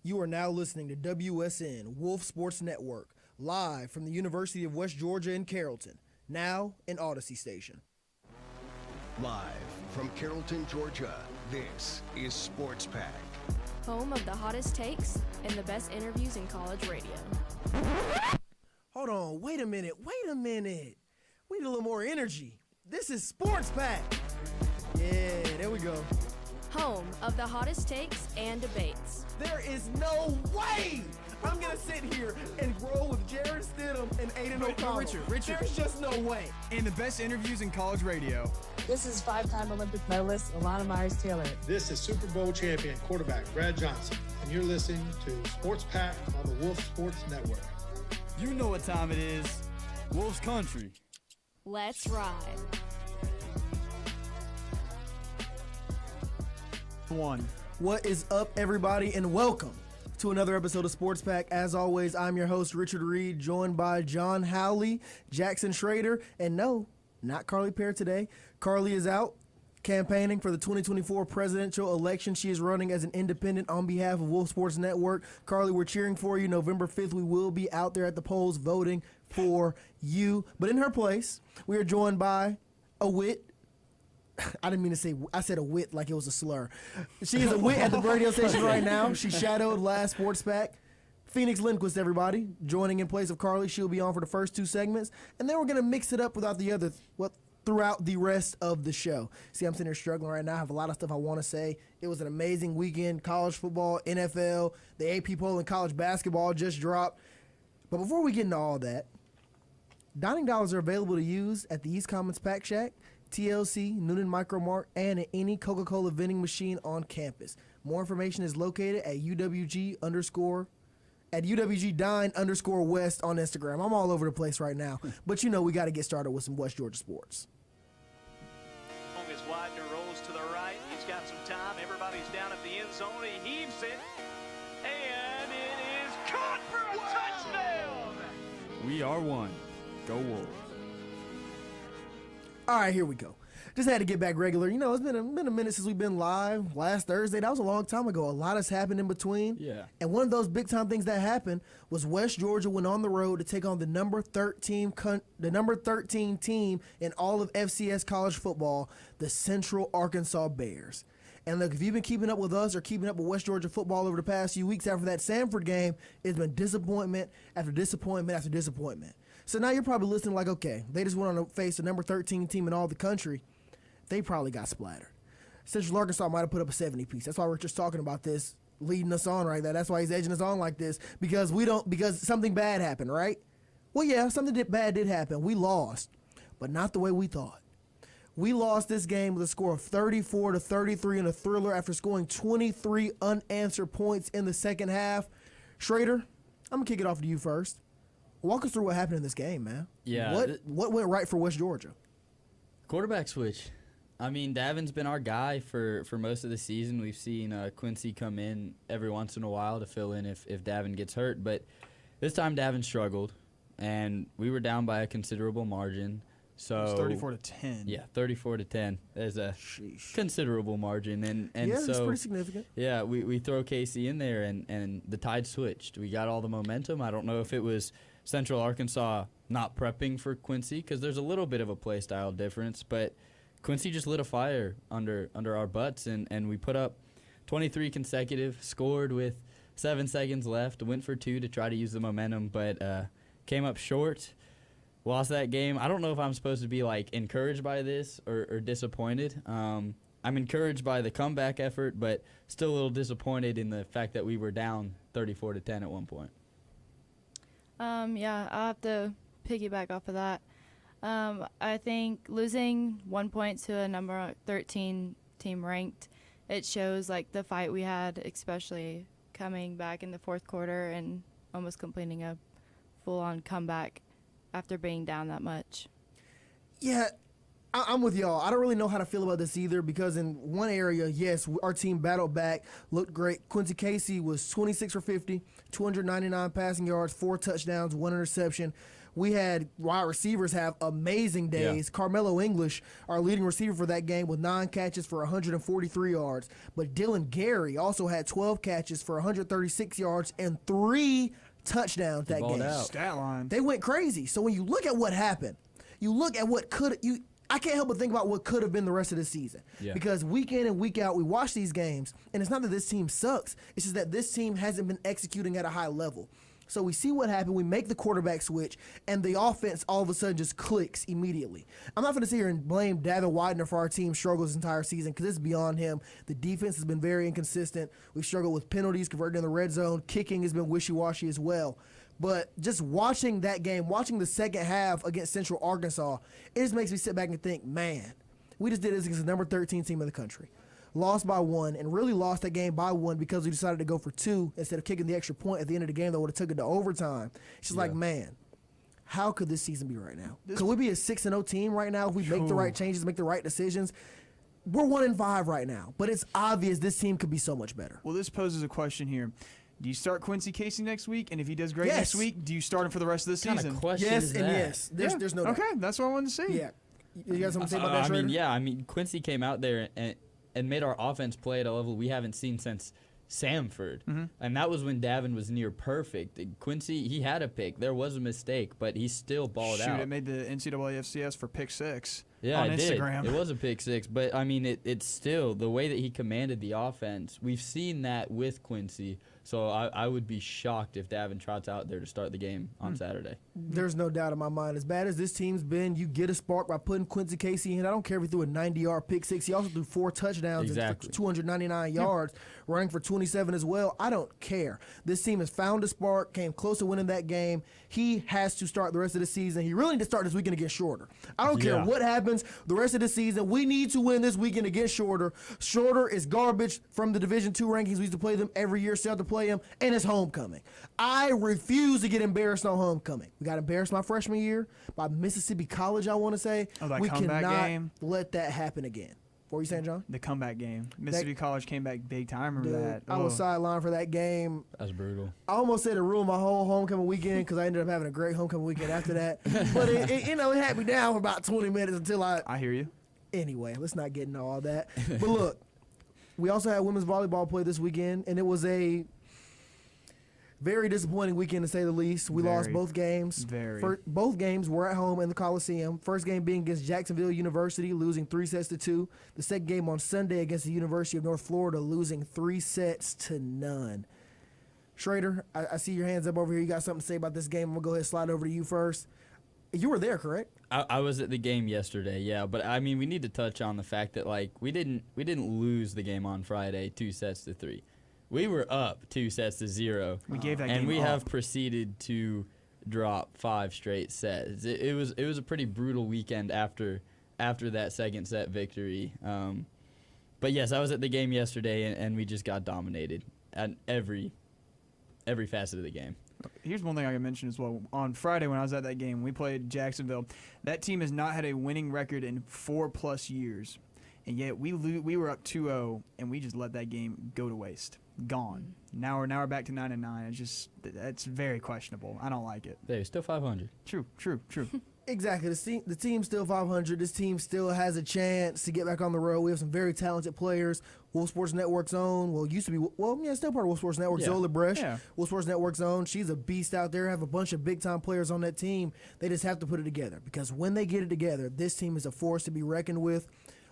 You are now listening to WSN, Wolf Sports Network, live from the University of West Georgia in Carrollton, now an Odyssey station. Live from Carrollton, Georgia, this is Sports Pack. Home of the hottest takes and the best interviews in college radio. Hold on, wait a minute. We need a little more energy. This is Sports Pack. Yeah, there we go. Home of the hottest takes and debates. There is no way I'm going to sit here and roll with Jared Stidham and Aiden O'Connell. Richard. There's just no way. And the best interviews in college radio. This is five-time Olympic medalist Alana Myers-Taylor. This is Super Bowl champion quarterback Brad Johnson, and you're listening to Sports Pack on the Wolf Sports Network. You know what time it is. Wolf's Country. Let's ride. One. What is up, everybody, and welcome to another episode of Sports Pack. As always, I'm your host, Richard Reed, joined by John Howley, Jackson Schrader, and no, not Carly Pear today. Carly is out campaigning for the 2024 presidential election. She is running as an independent on behalf of Wolf Sports Network. Carly, we're cheering for you. November 5th, we will be out there at the polls voting for you. But in her place, we are joined by a wit. I didn't mean to say, I said a wit like it was a slur. She is a wit at the radio station right now. She shadowed last Sports Pack. Phoenix Lindquist, everybody, joining in place of Carly. She'll be on for the first two segments, and then we're going to mix it up without the other, throughout the rest of the show. See, I'm sitting here struggling right now. I have a lot of stuff I want to say. It was an amazing weekend. College football, NFL, the AP poll in college basketball just dropped. But before we get into all that, dining dollars are available to use at the East Commons Pack Shack, TLC, Noonan Micro Mart, and at any Coca-Cola vending machine on campus. More information is located at UWG Dine_West on Instagram. I'm all over the place right now, but you know we got to get started with some West Georgia sports. Is Widener rolls to the right. He's got some time. Everybody's down at the end zone. He heaves it, and it is caught for a touchdown. We are one. Go Wolves. All right, here we go. Just had to get back regular. You know, it's been a minute since we've been live. Last Thursday, that was a long time ago. A lot has happened in between. Yeah. And one of those big-time things that happened was West Georgia went on the road to take on the number 13 team in all of FCS college football, the Central Arkansas Bears. And look, if you've been keeping up with us or keeping up with West Georgia football over the past few weeks after that Samford game, it's been disappointment after disappointment after disappointment. So now you're probably listening like, okay, they just went on to face the number 13 team in all the country. They probably got splattered. Central Arkansas might have put up a 70-piece. That's why we're just talking about this, leading us on right there. That's why he's edging us on like this, because something bad happened, right? Well, yeah, something bad did happen. We lost, but not the way we thought. We lost this game with a score of 34-33 in a thriller after scoring 23 unanswered points in the second half. Schrader, I'm going to kick it off to you first. Walk us through what happened in this game, man. Yeah. What went right for West Georgia? Quarterback switch. I mean, Davin's been our guy for most of the season. We've seen Quincy come in every once in a while to fill in if Davin gets hurt. But this time Davin struggled, and we were down by a considerable margin. So It was 34-10. Yeah, 34-10. There's a considerable margin. And yeah, so, it's pretty significant. Yeah, we throw Casey in there, and the tide switched. We got all the momentum. I don't know if it was Central Arkansas not prepping for Quincy, because there's a little bit of a play style difference, but Quincy just lit a fire under our butts, and we put up 23 consecutive, scored with 7 seconds left, went for 2 to try to use the momentum, but came up short, lost that game. I don't know if I'm supposed to be like encouraged by this or disappointed. I'm encouraged by the comeback effort, but still a little disappointed in the fact that we were down 34-10 at one point. Yeah, I'll have to piggyback off of that. I think losing 1 point to a number 13 team ranked, it shows like the fight we had, especially coming back in the fourth quarter and almost completing a full-on comeback after being down that much. Yeah, I'm with y'all. I don't really know how to feel about this either, because in one area, yes, our team battled back, looked great. Quincy Casey was 26 for 50, 299 passing yards, 4 touchdowns, 1 interception. We had wide receivers have amazing days. Yeah. Carmelo English, our leading receiver for that game, with 9 catches for 143 yards. But Dylan Gary also had 12 catches for 136 yards and 3 touchdowns that balled game. out. Stat line. They went crazy. So when you look at what happened, you look at what I can't help but think about what could have been the rest of the season. Yeah. Because week in and week out, we watch these games, and it's not that this team sucks. It's just that this team hasn't been executing at a high level. So we see what happened. We make the quarterback switch, and the offense all of a sudden just clicks immediately. I'm not going to sit here and blame Davin Widener for our team's struggles this entire season because it's beyond him. The defense has been very inconsistent. We've struggled with penalties, converting in the red zone. Kicking has been wishy-washy as well. But just watching that game, watching the second half against Central Arkansas, it just makes me sit back and think, man, we just did this against the number 13 team in the country. Lost by 1, and really lost that game by 1 because we decided to go for 2 instead of kicking the extra point at the end of the game that would have took it to overtime. It's just like, man, how could this season be right now? Could we be a 6-0 team right now if we make the right changes, make the right decisions? We're 1-5 right now, but it's obvious this team could be so much better. Well, this poses a question here. Do you start Quincy Casey next week? And if he does great next week, do you start him for the rest of the What season? kind of question Yes is and that? yes. There's no doubt. Okay, that's what I wanted to see. Yeah. You got something to say about that, Schrader? I mean, Quincy came out there and made our offense play at a level we haven't seen since Samford. And that was when Davin was near perfect. Quincy, he had a pick. There was a mistake, but he still balled out. It made the NCAA FCS for pick 6 Yeah, on it Instagram. did. It was a pick 6, but I mean, it's still the way that he commanded the offense. We've seen that with Quincy, so I would be shocked if Davin trots out there to start the game on Saturday. There's no doubt in my mind. As bad as this team's been, you get a spark by putting Quincy Casey in. I don't care if he threw a 90-yard pick 6. He also threw 4 touchdowns Exactly. and 299 yards, running for 27 as well. I don't care. This team has found a spark, came close to winning that game. He has to start the rest of the season. He really need to start this weekend against Shorter. I don't care what happens the rest of the season. We need to win this weekend against Shorter. Shorter is garbage from the Division II rankings. We used to play them every year, still have to play them, and it's homecoming. I refuse to get embarrassed on homecoming. We got embarrassed my freshman year by Mississippi College, I want to say. Oh, that we comeback cannot game? let that happen again. What were you saying, John? The comeback game. Mississippi College came back big time. Remember that? I was sidelined for that game. That's brutal. I almost said it ruined my whole homecoming weekend because I ended up having a great homecoming weekend after that. But it had me down for about 20 minutes until I hear you. Anyway, let's not get into all that. But look, we also had women's volleyball play this weekend, and it was a very disappointing weekend to say the least. We lost both games. Both games were at home in the Coliseum. First game being against Jacksonville University, losing 3-2. The second game on Sunday against the University of North Florida, losing 3-0. Schrader, I see your hands up over here. You got something to say about this game. I'm going to go ahead and slide over to you first. You were there, correct? I was at the game yesterday, yeah, but I mean, we need to touch on the fact that we didn't lose the game on Friday 2-3. We were up 2-0. We gave that game and we up. have proceeded to drop 5 straight sets. It was a pretty brutal weekend after that second set victory. But yes, I was at the game yesterday, and we just got dominated at every facet of the game. Here's one thing I can mention as well. On Friday when I was at that game, we played Jacksonville. That team has not had a winning record in 4+ years. And yet we were up 2-0, and we just let that game go to waste. Gone. Now we're back to 9-9. It's very questionable. I don't like it. They're still 500. True. Exactly. The team's still 500. This team still has a chance to get back on the road. We have some very talented players. Wolf Sports Network's own, still part of Wolf Sports Network, Yeah. Zola Bresh. Yeah. Wolf Sports Network's own. She's a beast out there. Have a bunch of big-time players on that team. They just have to put it together because when they get it together, this team is a force to be reckoned with.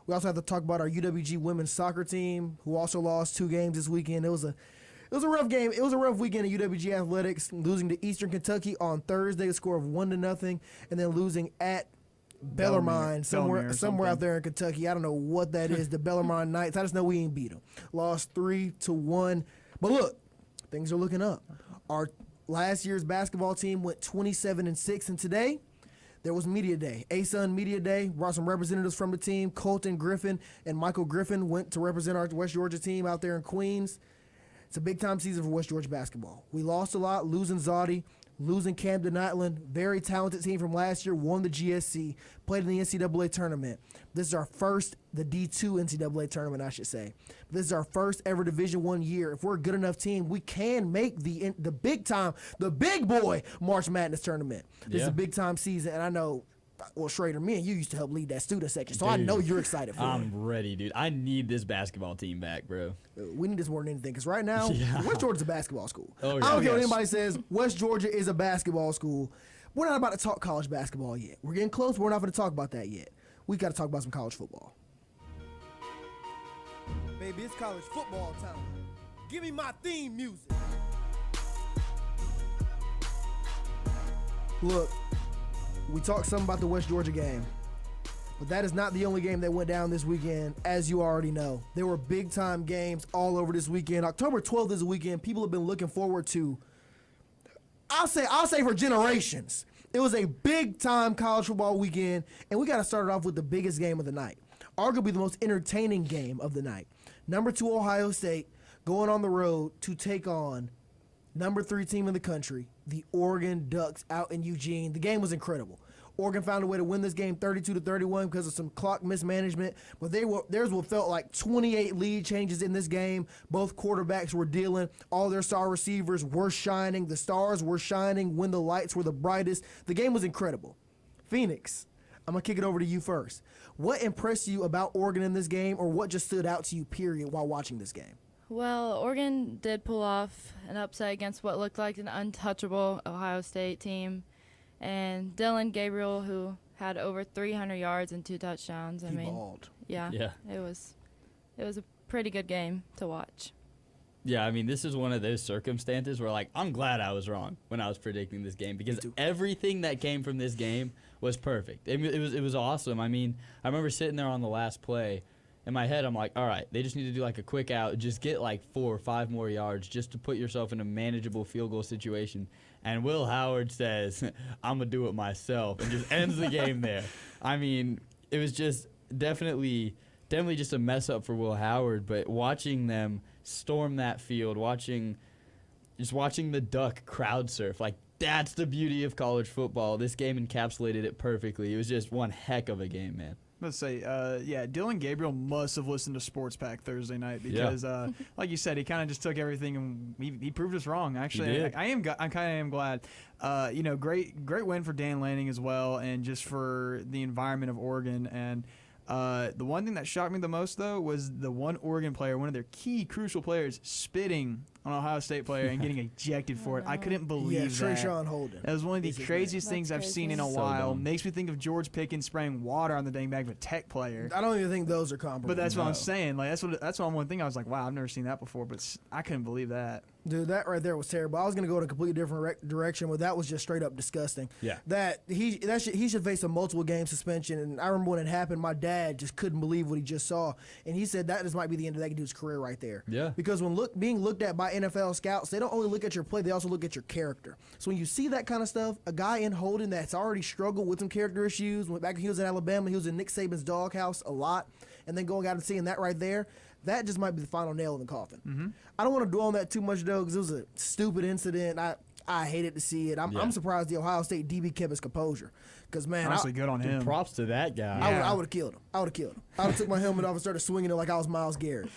We also have to talk about our UWG women's soccer team, who also lost 2 games this weekend. It was a rough game. It was a rough weekend at UWG Athletics, losing to Eastern Kentucky on Thursday, a score of 1-0, and then losing at Bellarmine, somewhere out there in Kentucky. I don't know what that is, the Bellarmine Knights. I just know we ain't beat them. Lost 3-1. But look, things are looking up. Our last year's basketball team went 27-6, and today there was Media Day. ASUN Media Day brought some representatives from the team. Colton Griffin and Michael Griffin went to represent our West Georgia team out there in Queens. It's a big-time season for West Georgia basketball. We lost a lot, losing Zoddy, losing Camden Nyland, very talented team from last year, won the GSC, played in the NCAA tournament. This is our first, the D2 NCAA tournament, I should say. This is our first ever Division I year. If we're a good enough team, we can make the big time, the big boy March Madness tournament. This is a big time season, and I know, well, Schrader, me and you used to help lead that student section, so I know you're excited for it. I'm ready, dude. I need this basketball team back, bro. We need this more than anything, because right now, West Georgia's a basketball school. Oh, yeah. I don't care what anybody says. West Georgia is a basketball school. We're not about to talk college basketball yet. We're getting close, but we're not going to talk about that yet. We got to talk about some college football. Baby, it's college football time. Give me my theme music. Look, we talked some about the West Georgia game, but that is not the only game that went down this weekend, as you already know. There were big-time games all over this weekend. October 12th is a weekend people have been looking forward to, I'll say for generations. It was a big-time college football weekend, and we got to start it off with the biggest game of the night, arguably the most entertaining game of the night. Number 2 Ohio State going on the road to take on number 3 team in the country, the Oregon Ducks out in Eugene. The game was incredible. Oregon found a way to win this game 32-31 because of some clock mismanagement, but theirs what felt like 28 lead changes in this game. Both quarterbacks were dealing. All their star receivers were shining. The stars were shining when the lights were the brightest. The game was incredible. Phoenix, I'm going to kick it over to you first. What impressed you about Oregon in this game, or what just stood out to you, period, while watching this game? Well, Oregon did pull off an upset against what looked like an untouchable Ohio State team. And Dylan Gabriel, who had over 300 yards and 2 touchdowns. He balled. Yeah. It was a pretty good game to watch. Yeah, I mean, this is one of those circumstances where, like, I'm glad I was wrong when I was predicting this game, because everything that came from this game was perfect. It was awesome. I mean, I remember sitting there on the last play. In my head, I'm like, all right, they just need to do like a quick out, just get like 4 or 5 more yards just to put yourself in a manageable field goal situation. And Will Howard says, I'm going to do it myself, and just ends the game there. I mean, it was just definitely just a mess up for Will Howard, but watching them storm that field, watching the Duck crowd surf, like, that's the beauty of college football. This game encapsulated it perfectly. It was just one heck of a game, man. Let's say, Dylan Gabriel must have listened to Sports Pack Thursday night, because, like you said, he kind of just took everything and he proved us wrong. Actually, I kind of am glad. Great win for Dan Lanning as well, and just for the environment of Oregon. And the one thing that shocked me the most, though, was the one Oregon player, one of their key crucial players, spitting on Ohio State player and getting ejected for it. I couldn't believe that. Trayshawn Holden. That was one of the craziest things I've seen in a while. Dumb. Makes me think of George Pickens spraying water on the dang back of a Tech player. I don't even think those are comparable. But that's what I'm saying. Like that's one thing I was like, wow, I've never seen that before. But I couldn't believe that. Dude, that right there was terrible. I was going to go in a completely different direction, but that was just straight up disgusting. Yeah. He should face a multiple game suspension. And I remember when it happened, my dad just couldn't believe what he just saw, and he said that just might be the end of that dude's career right there. Yeah. Because when being looked at by NFL scouts, they don't only look at your play, they also look at your character. So when you see that kind of stuff, a guy in Holden that's already struggled with some character issues, went back when he was in Alabama, he was in Nick Saban's doghouse a lot, and then going out and seeing that right there, that just might be the final nail in the coffin. Mm-hmm. I don't want to dwell on that too much, though, because it was a stupid incident. I hated to see it. I'm surprised the Ohio State DB kept his composure. Because, man, honestly, good on him. Props to that guy. I would have killed him. I would have took my helmet off and started swinging it like I was Myles Garrett.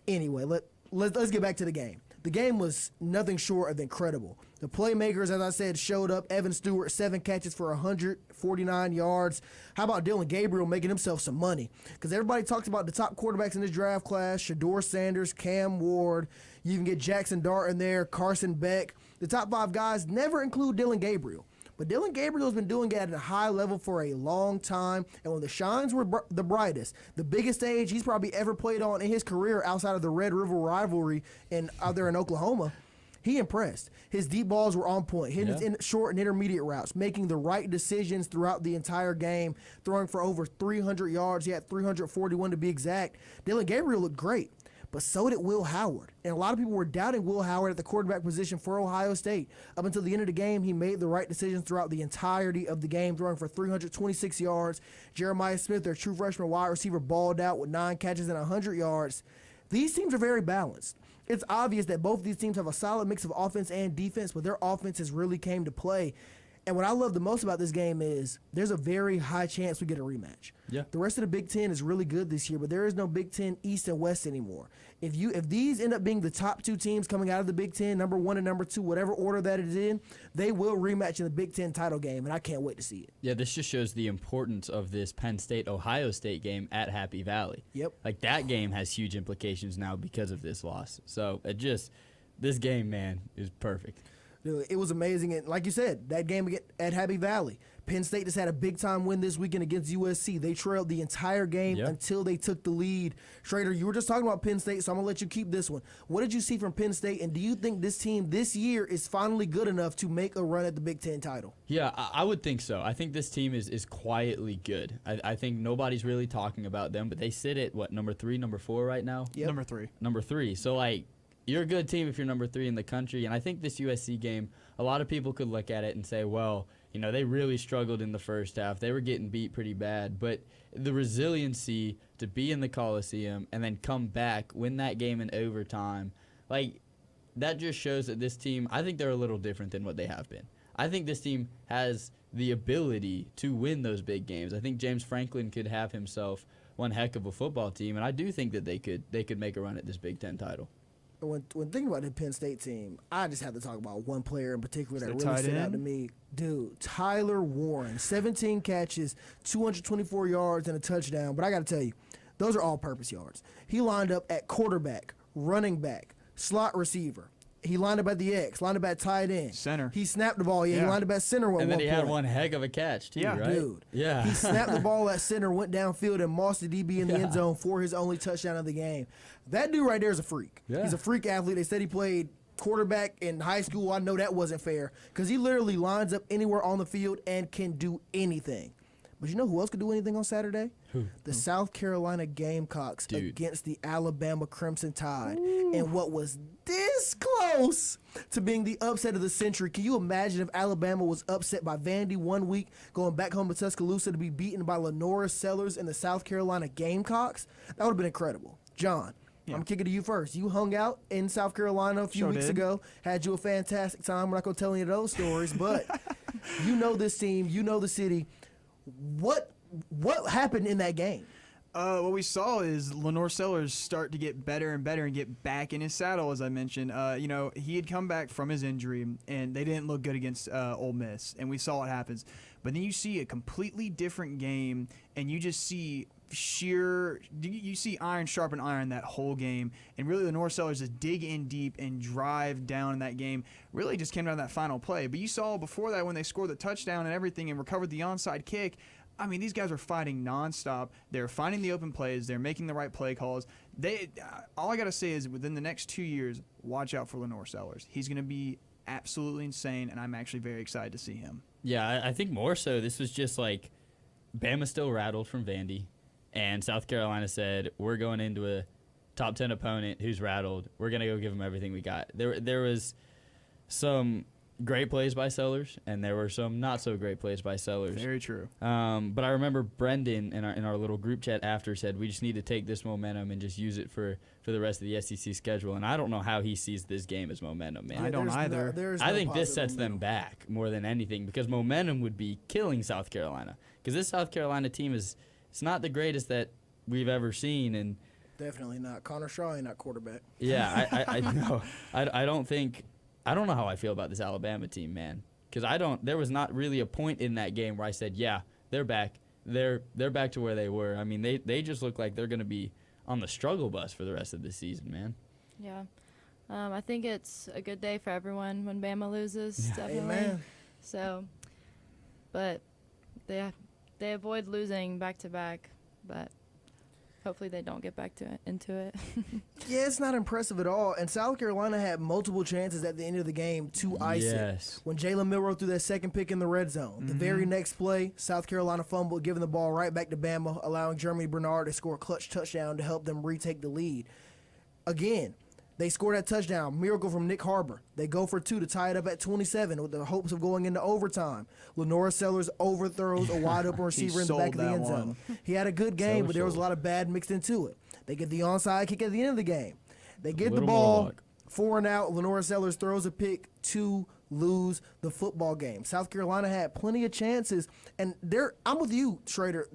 Anyway, let's get back to the game. The game was nothing short of incredible. The playmakers, as I said, showed up. Evan Stewart, 7 catches for 149 yards. How about Dylan Gabriel making himself some money? Because everybody talks about the top quarterbacks in this draft class, Shador Sanders, Cam Ward. You even get Jackson Dart in there, Carson Beck. The top 5 guys never include Dylan Gabriel. But Dylan Gabriel has been doing it at a high level for a long time. And when the shines were the brightest, the biggest stage he's probably ever played on in his career outside of the Red River rivalry out there in Oklahoma, he impressed. His deep balls were on point, hitting his short and intermediate routes, making the right decisions throughout the entire game, throwing for over 300 yards. He had 341 to be exact. Dylan Gabriel looked great. But so did Will Howard. And a lot of people were doubting Will Howard at the quarterback position for Ohio State. Up until the end of the game, he made the right decisions throughout the entirety of the game, throwing for 326 yards. Jeremiah Smith, their true freshman wide receiver, balled out with 9 catches and 100 yards. These teams are very balanced. it's obvious that both of these teams have a solid mix of offense and defense, but their offense has really came to play. And what I love the most about this game is there's a very high chance we get a rematch. Yeah. The rest of the Big Ten is really good this year, but there is no Big Ten East and West anymore. If these end up being the top two teams coming out of the Big Ten, number 1 and number 2, whatever order that it is in, they will rematch in the Big Ten title game, and I can't wait to see it. Yeah, this just shows the importance of this Penn State-Ohio State game at Happy Valley. Yep. Like, that game has huge implications now because of this loss. So, this game, man, is perfect. Dude, it was amazing. And like you said, that game at Happy Valley, Penn State just had a big-time win this weekend against USC. They trailed the entire game until they took the lead. Schrader, you were just talking about Penn State, so I'm going to let you keep this one. What did you see from Penn State, and do you think this team this year is finally good enough to make a run at the Big Ten title? Yeah, I would think so. I think this team is quietly good. I think nobody's really talking about them, but they sit at, number 3, number 4 right now? Yep. Number 3. Number 3. So, you're a good team if you're number 3 in the country. And I think this USC game, a lot of people could look at it and say, well, they really struggled in the first half. They were getting beat pretty bad. But the resiliency to be in the Coliseum and then come back, win that game in overtime, that just shows that this team, I think they're a little different than what they have been. I think this team has the ability to win those big games. I think James Franklin could have himself one heck of a football team, and I do think that they could make a run at this Big Ten title. When thinking about the Penn State team, I just have to talk about one player in particular that really tight stood out end? to me. Dude, Tyler Warren, 17 catches, 224 yards, and a touchdown. But I got to tell you, those are all-purpose yards. He lined up at quarterback, running back, slot receiver. He lined up at the X, lined up at tight end. Center. He snapped the ball. Yeah, he lined up at center at one point. And then he had one heck of a catch, too, Yeah. right? Dude. Yeah. He snapped the ball at center, went downfield, and mossed the DB in the end zone for his only touchdown of the game. That dude right there is a freak. Yeah. He's a freak athlete. They said he played quarterback in high school. I know that wasn't fair because he literally lines up anywhere on the field and can do anything. But you know who else could do anything on Saturday? Who? The South Carolina Gamecocks against the Alabama Crimson Tide. And what was this close to being the upset of the century. Can you imagine if Alabama was upset by Vandy one week, going back home to Tuscaloosa to be beaten by Lenora Sellers and the South Carolina Gamecocks? That would have been incredible. John, I'm kicking to you first. You hung out in South Carolina a few weeks ago, had you a fantastic time. We're not going to tell any of those stories, but you know this team, you know the city. What happened in that game? What we saw is Lenore Sellers start to get better and better and get back in his saddle, as I mentioned. He had come back from his injury, and they didn't look good against Ole Miss, and we saw what happens. But then you see a completely different game, and you just see you see iron sharpen iron that whole game, and really Lenore Sellers just dig in deep and drive down in that game. Really just came down to that final play. But you saw before that when they scored the touchdown and everything and recovered the onside kick, I mean, these guys are fighting nonstop. They're finding the open plays. They're making the right play calls. All I got to say is within the next 2 years, watch out for Lenore Sellers. He's going to be absolutely insane, and I'm actually very excited to see him. Yeah, I think more so this was just Bama still rattled from Vandy, and South Carolina said, we're going into a top 10 opponent who's rattled. We're going to go give them everything we got. There was some great plays by Sellers, and there were some not so great plays by Sellers. Very true. But I remember Brendan in our little group chat after said we just need to take this momentum and just use it for the rest of the SEC schedule. And I don't know how he sees this game as momentum, man. I don't either. I think this sets them back more than anything because momentum would be killing South Carolina because this South Carolina team it's not the greatest that we've ever seen, and Definitely not. Connor Shaw ain't not quarterback. Yeah, I know. I don't know how I feel about this Alabama team, man. Because there was not really a point in that game where I said, yeah, they're back. They're back to where they were. I mean, they just look like they're going to be on the struggle bus for the rest of the season, man. Yeah. I think it's a good day for everyone when Bama loses, definitely. Amen. So, but they avoid losing back-to-back, but hopefully they don't get back into it. Yeah, it's not impressive at all. And South Carolina had multiple chances at the end of the game to ice it. When Jalen Milroe threw that second pick in the red zone. The very next play, South Carolina fumbled, giving the ball right back to Bama, allowing Jeremy Bernard to score a clutch touchdown to help them retake the lead. Again, they scored that touchdown, miracle from Nick Harbor. They go for two to tie it up at 27 with the hopes of going into overtime. Lenora Sellers overthrows a wide-open receiver in the back of the end zone. He had a good game, but there was a lot of bad mixed into it. They get the onside kick at the end of the game. They get the Little ball, Mohawk. 4 and out. Lenora Sellers throws a pick to lose the football game. South Carolina had plenty of chances, and I'm with you, Schrader.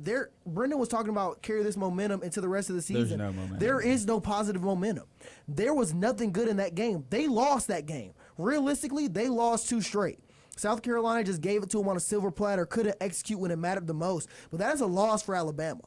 Brendan was talking about carry this momentum into the rest of the season. There's no momentum. There is no positive momentum. There was nothing good in that game. They lost that game. Realistically, they lost 2 straight. South Carolina just gave it to them on a silver platter, couldn't execute when it mattered the most. But that is a loss for Alabama.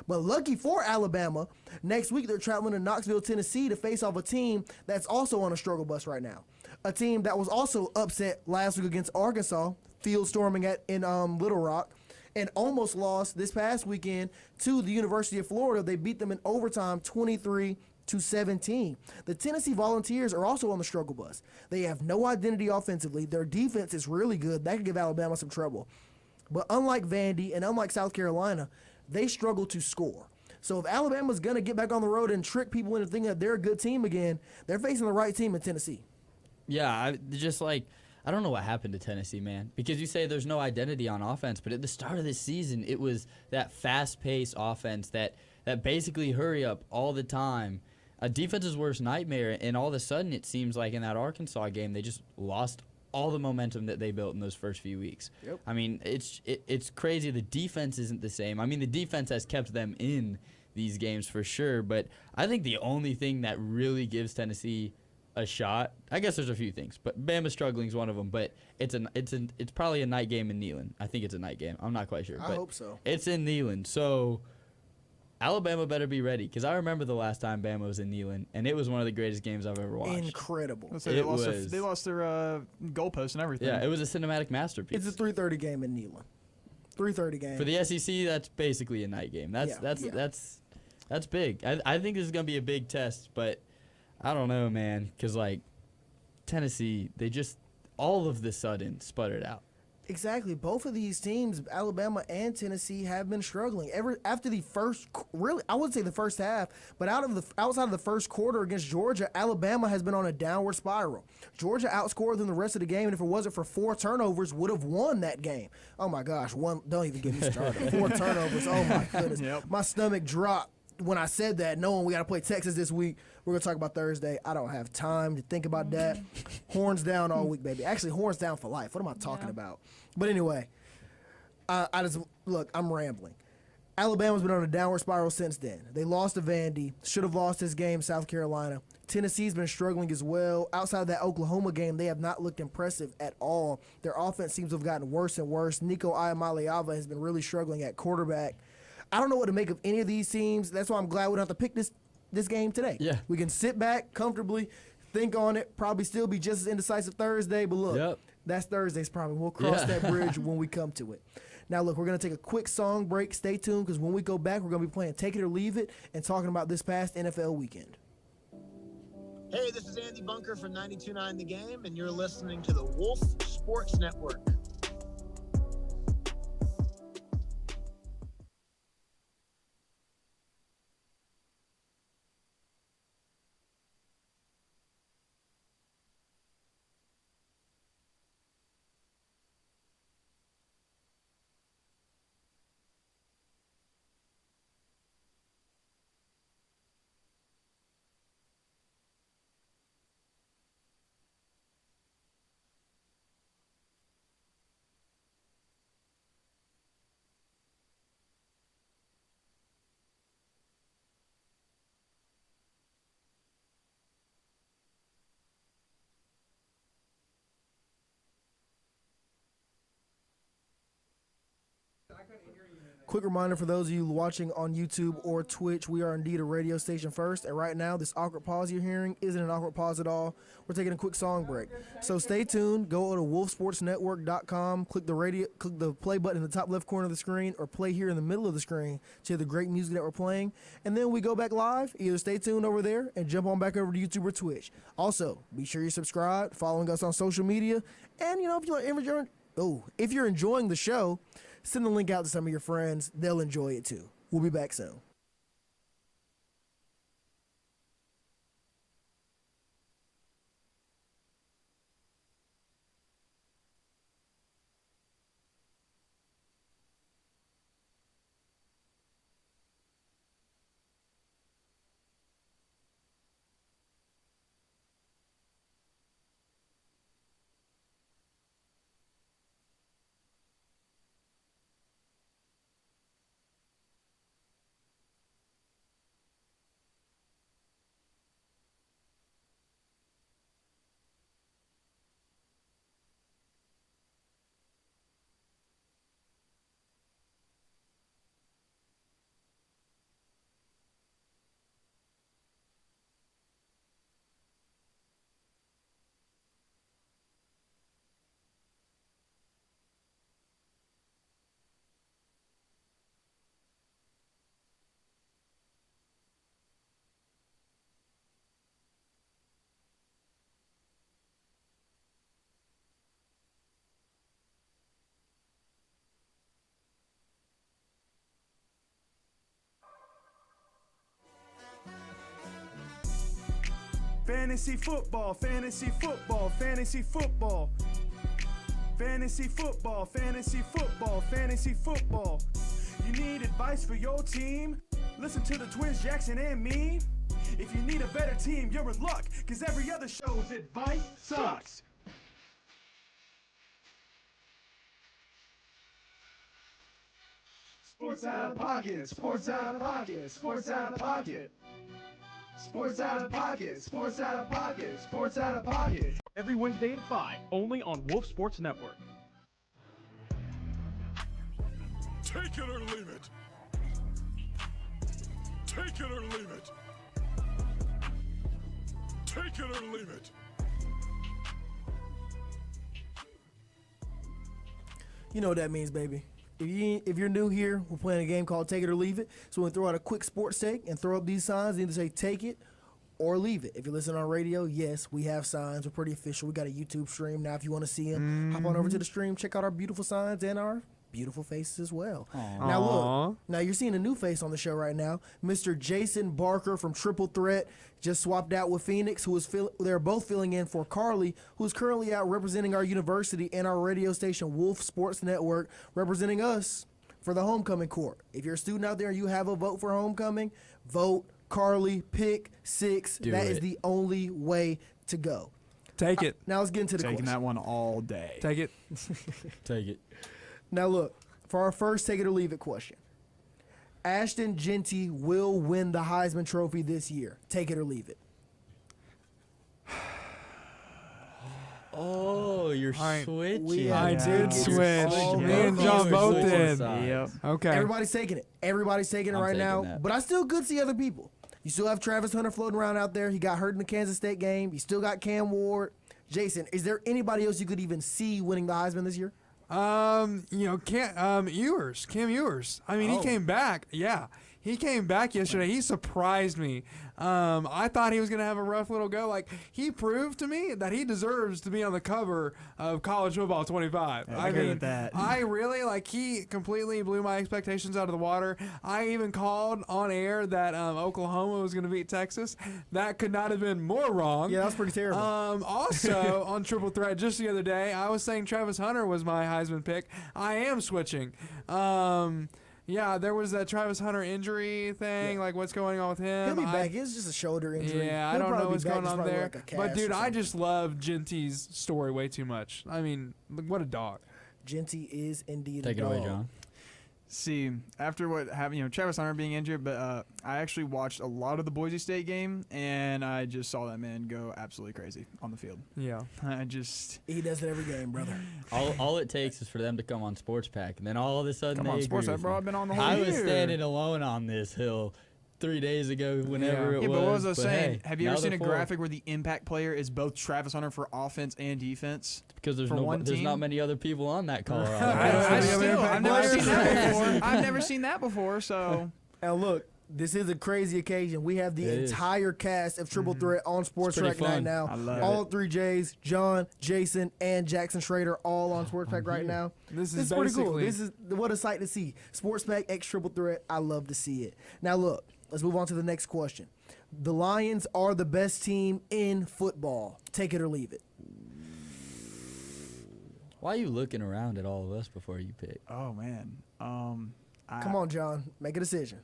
But lucky for Alabama, next week they're traveling to Knoxville, Tennessee to face off a team that's also on a struggle bus right now. A team that was also upset last week against Arkansas, field storming in Little Rock, and almost lost this past weekend to the University of Florida. They beat them in overtime 23-17. The Tennessee Volunteers are also on the struggle bus. They have no identity offensively. Their defense is really good. That could give Alabama some trouble. But unlike Vandy and unlike South Carolina, they struggle to score. So if Alabama's going to get back on the road and trick people into thinking that they're a good team again, they're facing the right team in Tennessee. Yeah, I don't know what happened to Tennessee, man. Because you say there's no identity on offense, but at the start of this season, it was that fast-paced offense that basically hurry up all the time. A defense's worst nightmare, and all of a sudden it seems like in that Arkansas game they just lost all the momentum that they built in those first few weeks. Yep. I mean, it's crazy. The defense isn't the same. I mean, the defense has kept them in these games for sure, but I think the only thing that really gives Tennessee a shot, I guess there's a few things, but Bama struggling is one of them, but it's probably a night game in Neyland. I think it's a night game. I'm not quite sure. I hope so. It's in Neyland, so Alabama better be ready, because I remember the last time Bama was in Neyland, and it was one of the greatest games I've ever watched. Incredible. They lost their goalposts and everything. Yeah, it was a cinematic masterpiece. It's a 3:30 game in Neyland. 3:30 game. For the SEC, that's basically a night game. That's big. I think this is going to be a big test, but I don't know, man, because, like, Tennessee, they just all of the sudden sputtered out. Exactly. Both of these teams, Alabama and Tennessee, have been struggling. After the first, really, I wouldn't say the first half, but outside of the first quarter against Georgia, Alabama has been on a downward spiral. Georgia outscored them the rest of the game, and if it wasn't for 4 turnovers, would have won that game. Oh my gosh, don't even get me started. 4 turnovers. Oh my goodness. Yep. My stomach dropped when I said that, knowing we got to play Texas this week. We're going to talk about Thursday. I don't have time to think about that. Horns down all week, baby. Actually, horns down for life. What am I talking about? But anyway, I'm rambling. Alabama's been on a downward spiral since then. They lost to Vandy. Should have lost this game, South Carolina. Tennessee's been struggling as well. Outside of that Oklahoma game, they have not looked impressive at all. Their offense seems to have gotten worse and worse. Nico Iamaleava has been really struggling at quarterback. I don't know what to make of any of these teams. That's why I'm glad we don't have to pick this game today. Yeah. We can sit back comfortably, think on it, probably still be just as indecisive Thursday, but look, that's Thursday's problem. We'll cross that bridge when we come to it. Now, look, we're going to take a quick song break. Stay tuned, because when we go back, we're going to be playing Take It or Leave It and talking about this past NFL weekend. Hey, this is Andy Bunker from 92.9 The Game, and you're listening to the Wolf Sports Network. Quick reminder for those of you watching on YouTube or Twitch, we are indeed a radio station first, and right now this awkward pause you're hearing isn't an awkward pause at all. We're taking a quick song break. So stay tuned, go to wolfsportsnetwork.com, click the play button in the top left corner of the screen, or play here in the middle of the screen to hear the great music that we're playing, and then we go back live. Either stay tuned over there and jump on back over to YouTube or Twitch. Also, be sure you subscribe, following us on social media, and if you're enjoying the show, send the link out to some of your friends. They'll enjoy it too. We'll be back soon. Fantasy football, fantasy football, fantasy football. Fantasy football, fantasy football, fantasy football. You need advice for your team? Listen to the twins, Jackson and me. If you need a better team, you're in luck, cause every other show's advice sucks. Sports out of pocket, sports out of pocket, sports out of pocket. Sports out of pocket, sports out of pocket, sports out of pocket. Every Wednesday at 5, only on Wolf Sports Network. Take it or leave it. Take it or leave it. Take it or leave it. You know what that means, baby. If you're new here, we're playing a game called Take It or Leave It. So we're going to throw out a quick sports take and throw up these signs, either say take it or leave it. If you're listening on radio, yes, we have signs. We're pretty official. We got a YouTube stream now. If you want to see them, hop on over to the stream, check out our beautiful signs and our beautiful faces as well. Aww. Now look, now you're seeing a new face on the show right now. Mr. Jason Barker from Triple Threat just swapped out with Phoenix, who is they're both filling in for Carly, who's currently out representing our university and our radio station Wolf Sports Network, representing us for the homecoming court. If you're a student out there and you have a vote for homecoming, vote Carly, pick 6. Do that it. is the only way to go. Take it. Now let's get into the Taking question. that one all day. Take it. Take it. Now look, for our first take it or leave it question. Ashton Genty will win the Heisman Trophy this year. Take it or leave it. Oh, you're switching. I did switch. all Me and John both did. Yep. Okay. Everybody's taking it. Everybody's taking it I'm right taking now. that. But I still could see other people. You still have Travis Hunter floating around out there. He got hurt in the Kansas State game. You still got Cam Ward. Jason, is there anybody else you could even see winning the Heisman this year? Cam Ewers. I mean, he came back. Yeah. He came back yesterday. He surprised me. I thought he was going to have a rough little go. Like, he proved to me that he deserves to be on the cover of College Football 25. I agree with that. I really, he completely blew my expectations out of the water. I even called on air that Oklahoma was going to beat Texas. That could not have been more wrong. Yeah, that's pretty terrible. Also, on Triple Threat just the other day, I was saying Travis Hunter was my Heisman pick. I am switching. Yeah, there was that Travis Hunter injury thing. Like, what's going on with him? He'll be back. It's just a shoulder injury. Yeah, I He'll don't know probably what's be back. going It's on probably there. like a cast But, dude, or I something. just love Genty's story way too much. I mean, what a dog. Genty is indeed Take a it dog. away, John. See, after what happened, Travis Hunter being injured, but I actually watched a lot of the Boise State game, and I just saw that man go absolutely crazy on the field. Yeah. He does it every game, brother. All it takes is for them to come on Sports Pack, and then all of a sudden Come on, they Sports agree Pack, with bro. me. I've been on the whole I year. was standing alone on this hill 3 days ago, whenever it Yeah, was. but what was I saying? Hey, Have you now ever seen a they're full. graphic where the impact player is both Travis Hunter for offense and defense? Because there's for one there's team? not many other people on that Colorado. I've never seen that before. I've never seen that before. So, And look, this is a crazy occasion. We have the It is. entire cast of Triple Threat on Sports It's pretty Track right fun. now. I love all it. 3 J's, John, Jason, and Jackson Schrader, all on Sports Pack right now. This is pretty cool. basically- This is what a sight to see. Sports Pack X Triple Threat. I love to see it. Now look, let's move on to the next question. The Lions are the best team in football. Take it or leave it. Why are you looking around at all of us before you pick? oh man, Come on, John, make a decision.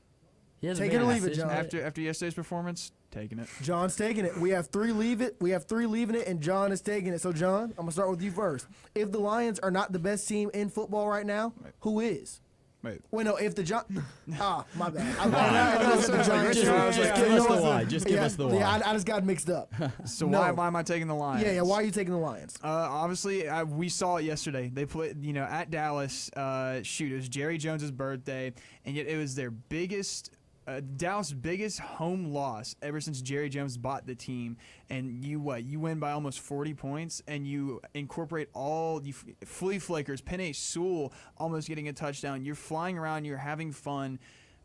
He hasn't Take it made or a leave it, decision John. yet. After yesterday's performance, taking it. John's taking it. We have 3 leave it. We have 3 leaving it, and John is taking it. So, John, I'm gonna start with you first. If the Lions are not the best team in football right now, who is? Wait. Wait, no. If the John, my bad. Just give us the why. Just give us the why. Yeah, I just got mixed up. So No. why am I taking the Lions? Yeah. Why are you taking the Lions? Obviously, we saw it yesterday. They played, at Dallas. It was Jerry Jones's birthday, and yet it was their Dallas' biggest home loss ever since Jerry Jones bought the team. And you win by almost 40 points, and you incorporate flea flakers, Penei Sewell almost getting a touchdown. You're flying around. You're having fun.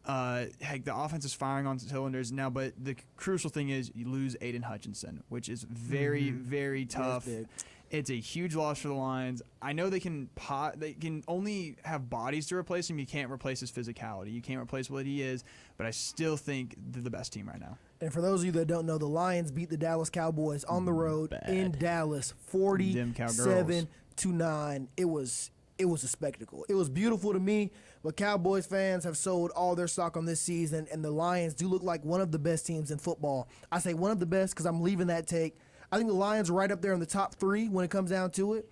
Heck, the offense is firing on cylinders now, but the crucial thing is you lose Aiden Hutchinson, which is very, very tough. big. It's a huge loss for the Lions. I know they can only have bodies to replace him. You can't replace his physicality. You can't replace what he is, but I still think they're the best team right now. And for those of you that don't know, the Lions beat the Dallas Cowboys on the road in Dallas, 47-9. It was a spectacle. It was beautiful to me, but Cowboys fans have sold all their stock on this season, and the Lions do look like one of the best teams in football. I say one of the best because I'm leaving that take. I think the Lions are right up there in the top 3 when it comes down to it.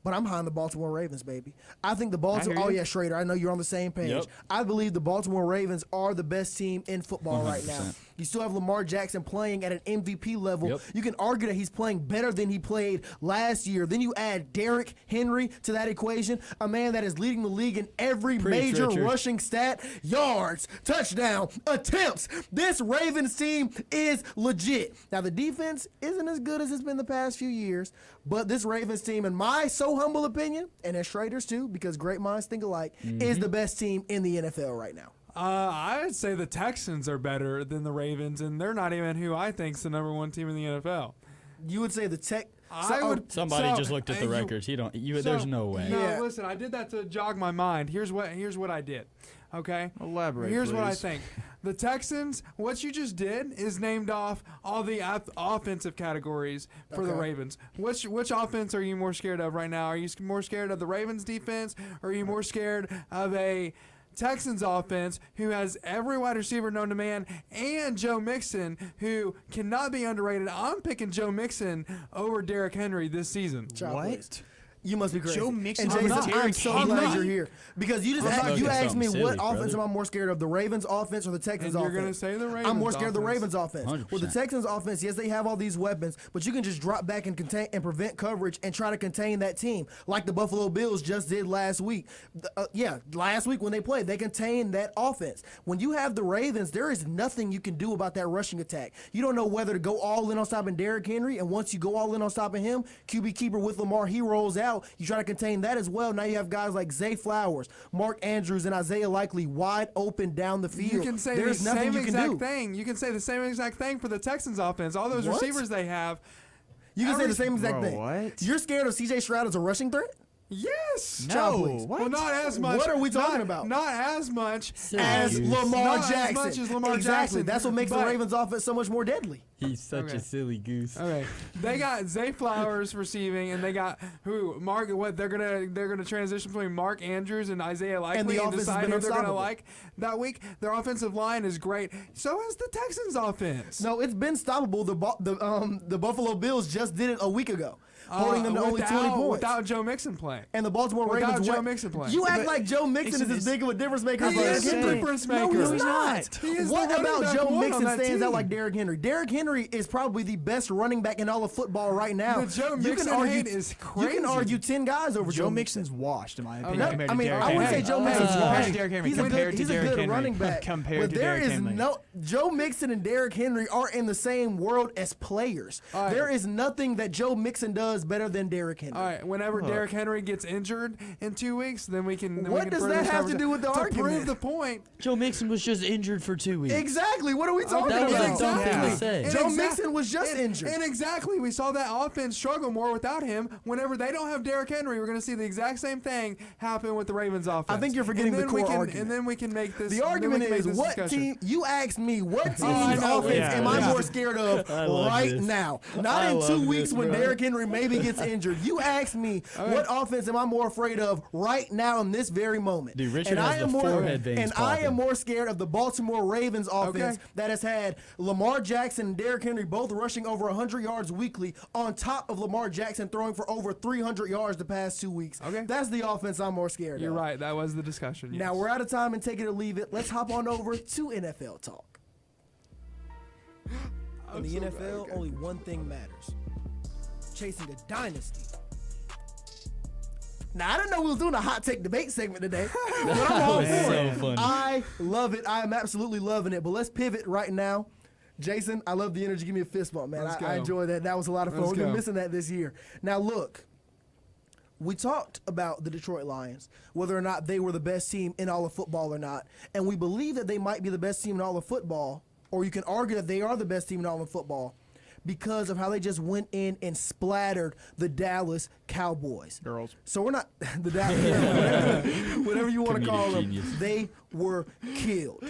But I'm behind the Baltimore Ravens, baby. I think the Baltimore. Oh yeah, Schrader. I know you're on the same page. Yep. I believe the Baltimore Ravens are the best team in football 100%. right now. You still have Lamar Jackson playing at an MVP level. Yep. You can argue that he's playing better than he played last year. Then you add Derrick Henry to that equation, a man that is leading the league in every major rushing stat, yards, touchdown, attempts. This Ravens team is legit. Now, the defense isn't as good as it's been the past few years, but this Ravens team, in my so humble opinion, and as Schrader's too, because great minds think alike, is the best team in the NFL right now. I would say the Texans are better than the Ravens, and they're not even who I think is the number 1 team in the NFL. You would say the Somebody just looked at the records. There's no way. No, listen, I did that to jog my mind. Here's what I did. Okay? Elaborate, Here's what I please. think. The Texans, what you just did is named off all the offensive categories for the Ravens. Which offense are you more scared of right now? Are you more scared of the Ravens defense, or are you more scared of a Texans offense who has every wide receiver known to man and Joe Mixon, who cannot be underrated? I'm picking Joe Mixon over Derrick Henry this season. What? You must be crazy. Joe Mixon and Jason, over I'm Derrick so Henry? glad you're here because you asked me silly, what brother. offense am I more scared of, the Ravens offense or the Texans And you're offense? gonna say the Ravens I'm more scared of the offense. Ravens offense. 100%. Well, the Texans offense, yes, they have all these weapons, but you can just drop back and contain and prevent coverage and try to contain that team like the Buffalo Bills just did last week. Last week when they played, they contained that offense. When you have the Ravens, there is nothing you can do about that rushing attack. You don't know whether to go all in on stopping Derrick Henry, and once you go all in on stopping him, QB keeper with Lamar, he rolls out. You try to contain that as well. Now you have guys like Zay Flowers, Mark Andrews, and Isaiah Likely wide open down the field. You can say There's the nothing same you can exact do. thing. You can say the same exact thing for the Texans offense. All those What? receivers they have. You can say the same exact thing. What? You're scared of C.J. Stroud as a rushing threat? Yes. Child, please. Well, not as much. What are we talking about? Not as much As Lamar not Jackson. As much as Lamar exactly. Jackson. That's what makes the But- Ravens offense so much more deadly. He's such a silly goose. Okay, they got Zay Flowers receiving, and they got Mark. What they're gonna transition between Mark Andrews and Isaiah Likely And the offense has decide been who they're gonna unstoppable. like that week. Their offensive line is great. So is the Texans offense. No, it's been stoppable. The Buffalo Bills just did it a week ago, holding them to only 20 points. Without Joe Mixon playing. And the Baltimore Without Ravens. Joe Mixon playing. You act But like Joe Mixon is as big of a difference maker as He Derrick is a Henry. difference No, maker. he's not. He is the What running about back Joe one on Mixon that stands out team. like Derrick Henry? Derrick Henry is probably the best running back in all of football right now. The Joe You Mixon can argue, hate is You crazy. can argue 10 guys over Joe Joe Mixon's washed, in my opinion. No, compared I to mean, Derrick I wouldn't say Henry. Joe Mixon's Compared washed. to Derrick Henry. He's a Compared to Derrick good Henry. running back. Compared But to there Derrick is Henry. no Joe Mixon and Derrick Henry are in the same world as players. All right. There is nothing that Joe Mixon does better than Derrick Henry. All right, whenever Derrick Henry gets injured in 2 weeks, then we can. What does that have to do with the to argument? prove the point. Joe Mixon was just injured for 2 weeks. Exactly. What are we talking That was about? a dumb thing to say. Joe Mixon was just injured. And exactly, we saw that offense struggle more without him. Whenever they don't have Derrick Henry, we're going to see the exact same thing happen with the Ravens offense. I think you're forgetting And the then we core can- argument. And then we can make this. The then we argument can make is this what discussion. team, you asked me, what team's I know. offense Yeah, am I yeah. more scared of I love right this. now? Not I in 2 love weeks this, when bro. Derrick Henry maybe gets injured. You asked me, what offense am I more afraid of right now in this very moment? Dude, Richard and has I am the more, forehead veins And I am popping. more scared of the Baltimore Ravens offense Okay. that has had Lamar Jackson and Derrick Henry both rushing over 100 yards weekly on top of Lamar Jackson throwing for over 300 yards the past 2 weeks. Okay. That's the offense I'm more scared You're of. right. That was the discussion. Now yes. we're out of time and take it or leave it. Let's hop on over to NFL talk. In the NFL, only one thing matters: chasing a dynasty. Now I didn't know we was doing a hot take debate segment today, but I'm all for so it. funny. I love it. I am absolutely loving it. But let's pivot right now. Jason, I love the energy. Give me a fist bump, man. Let's I go. enjoy that. That was a lot of fun. Let's We've been go. missing that this year. Now look. We talked about the Detroit Lions, whether or not they were the best team in all of football or not. And we believe that they might be the best team in all of football, or you can argue that they are the best team in all of football because of how they just went in and splattered the Dallas Cowboys. Girls. So we're not the Dallas, whatever you want to Comedic call them, genius. they were killed.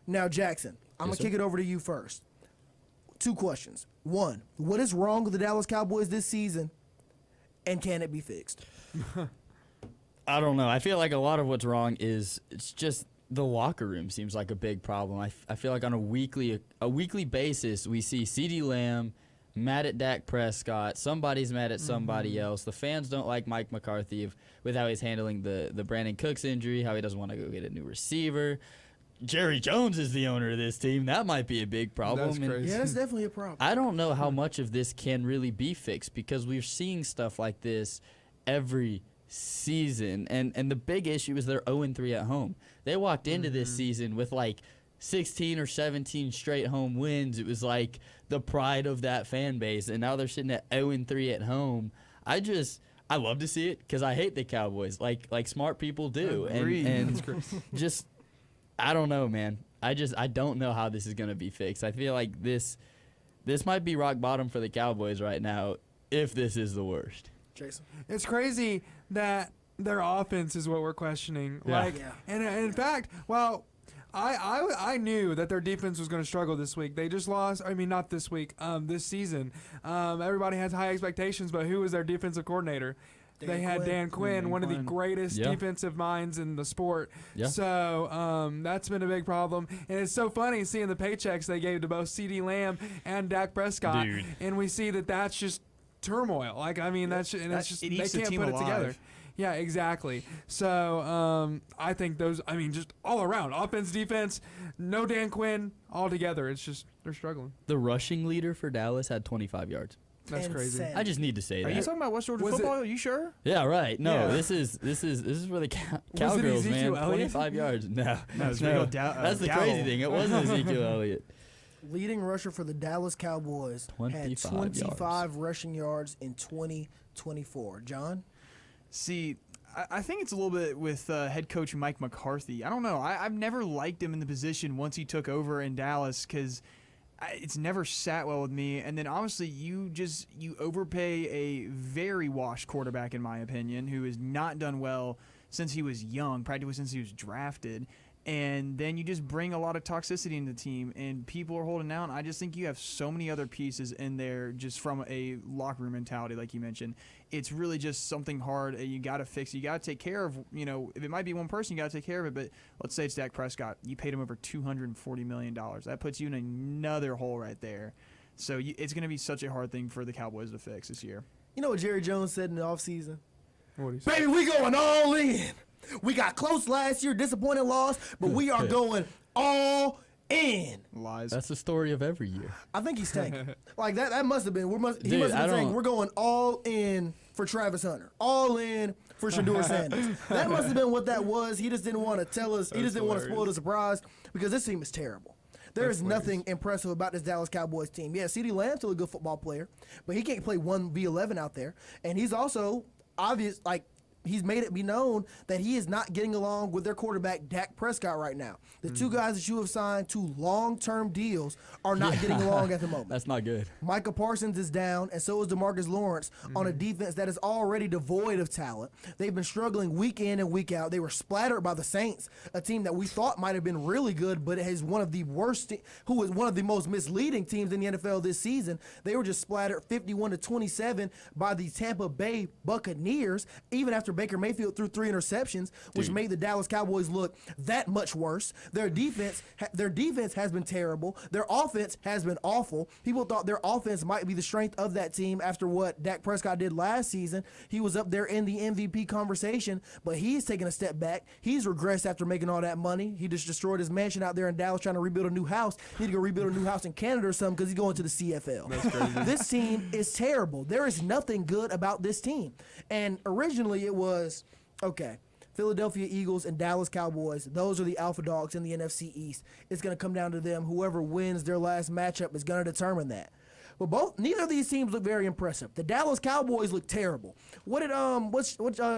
Now, Jackson, I'm Yes, going to sir. kick it over to you first. 2 questions. 1, what is wrong with the Dallas Cowboys this season, and can it be fixed? I don't know. I feel like a lot of what's wrong is it's just the locker room seems like a big problem. I feel like on a weekly basis we see CeeDee Lamb mad at Dak Prescott. Somebody's mad at somebody else. The fans don't like Mike McCarthy with how he's handling the Brandon Cooks injury, how he doesn't want to go get a new receiver. Jerry Jones is the owner of this team. That might be a big problem. That's crazy. Yeah, that's definitely a problem. I don't know how much of this can really be fixed because we're seeing stuff like this every season. And the big issue is they're 0-3 at home. They walked into this season with like 16 or 17 straight home wins. It was like the pride of that fan base. And now they're sitting at 0-3 at home. I love to see it because I hate the Cowboys like smart people do. And just I don't know, man. I don't know how this is going to be fixed. I feel like this might be rock bottom for the Cowboys right now if this is the worst. Jason? It's crazy that their offense is what we're questioning. Yeah. And in fact, well, I knew that their defense was going to struggle this week. They just lost. I mean, not this week. This season. Everybody has high expectations, but who was their defensive coordinator? They had Dan Quinn, one of the greatest defensive minds in the sport. Yeah. So that's been a big problem. And it's so funny seeing the paychecks they gave to both CeeDee Lamb and Dak Prescott. Dude. And we see that that's just turmoil. Like, I mean, it's just, they can't put it together. Yeah, exactly. So I think those, I mean, just all around, offense, defense, no Dan Quinn, all together. It's just, they're struggling. The rushing leader for Dallas had 25 yards. That's crazy. I just need to say that. Are you talking about West Georgia football? Are you sure? Yeah, right. No, Yeah. this is for the Cowgirls, man. 25 yards. No, it's that's the crazy thing. It wasn't Ezekiel Elliott. Leading rusher for the Dallas Cowboys had 25 rushing yards in 2024. John? See, I think it's a little bit with head coach Mike McCarthy. I don't know. I've never liked him in the position once he took over in Dallas because it's never sat well with me. And then obviously you overpay a very washed quarterback, in my opinion, who has not done well since he was young, practically since he was drafted. And then you just bring a lot of toxicity into the team, and people are holding out. I just think you have so many other pieces in there just from a locker room mentality, like you mentioned. It's really just something hard. You got to fix it. You got to take care of, if it might be one person, you got to take care of it. But let's say it's Dak Prescott. You paid him over $240 million. That puts you in another hole right there. So it's going to be such a hard thing for the Cowboys to fix this year. You know what Jerry Jones said in the offseason? What did he say? Baby, we going all in. We got close last year, disappointing loss, but we are going all in. Lies. That's the story of every year. I think he's tanking. Like that must have been. He must have been saying we're going all in for Travis Hunter, all in for Shador Sanders. That must have been what that was. He just didn't want to tell us. He just didn't want to spoil the surprise because this team is terrible. There is nothing impressive about this Dallas Cowboys team. Yeah, CeeDee Lamb's still a good football player, but he can't play 1v11 out there, and he's also obvious like. He's made it be known that he is not getting along with their quarterback, Dak Prescott, right now. The two guys that you have signed to long-term deals are not getting along at the moment. That's not good. Micah Parsons is down, and so is DeMarcus Lawrence on a defense that is already devoid of talent. They've been struggling week in and week out. They were splattered by the Saints, a team that we thought might have been really good, but is one of the worst, who was one of the most misleading teams in the NFL this season. They were just splattered 51-27 by the Tampa Bay Buccaneers, even after Baker Mayfield threw 3 interceptions, which made the Dallas Cowboys look that much worse. Their defense has been terrible. Their offense has been awful. People thought their offense might be the strength of that team after what Dak Prescott did last season. He was up there in the MVP conversation, but he's taken a step back. He's regressed after making all that money. He just destroyed his mansion out there in Dallas trying to rebuild a new house. He need to go rebuild a new house in Canada or something because he's going to the CFL. That's crazy. This team is terrible. There is nothing good about this team. And originally it was, okay, Philadelphia Eagles and Dallas Cowboys, those are the alpha dogs in the NFC East. It's going to come down to them. Whoever wins their last matchup is going to determine that. Well, neither of these teams look very impressive. The Dallas Cowboys look terrible. What did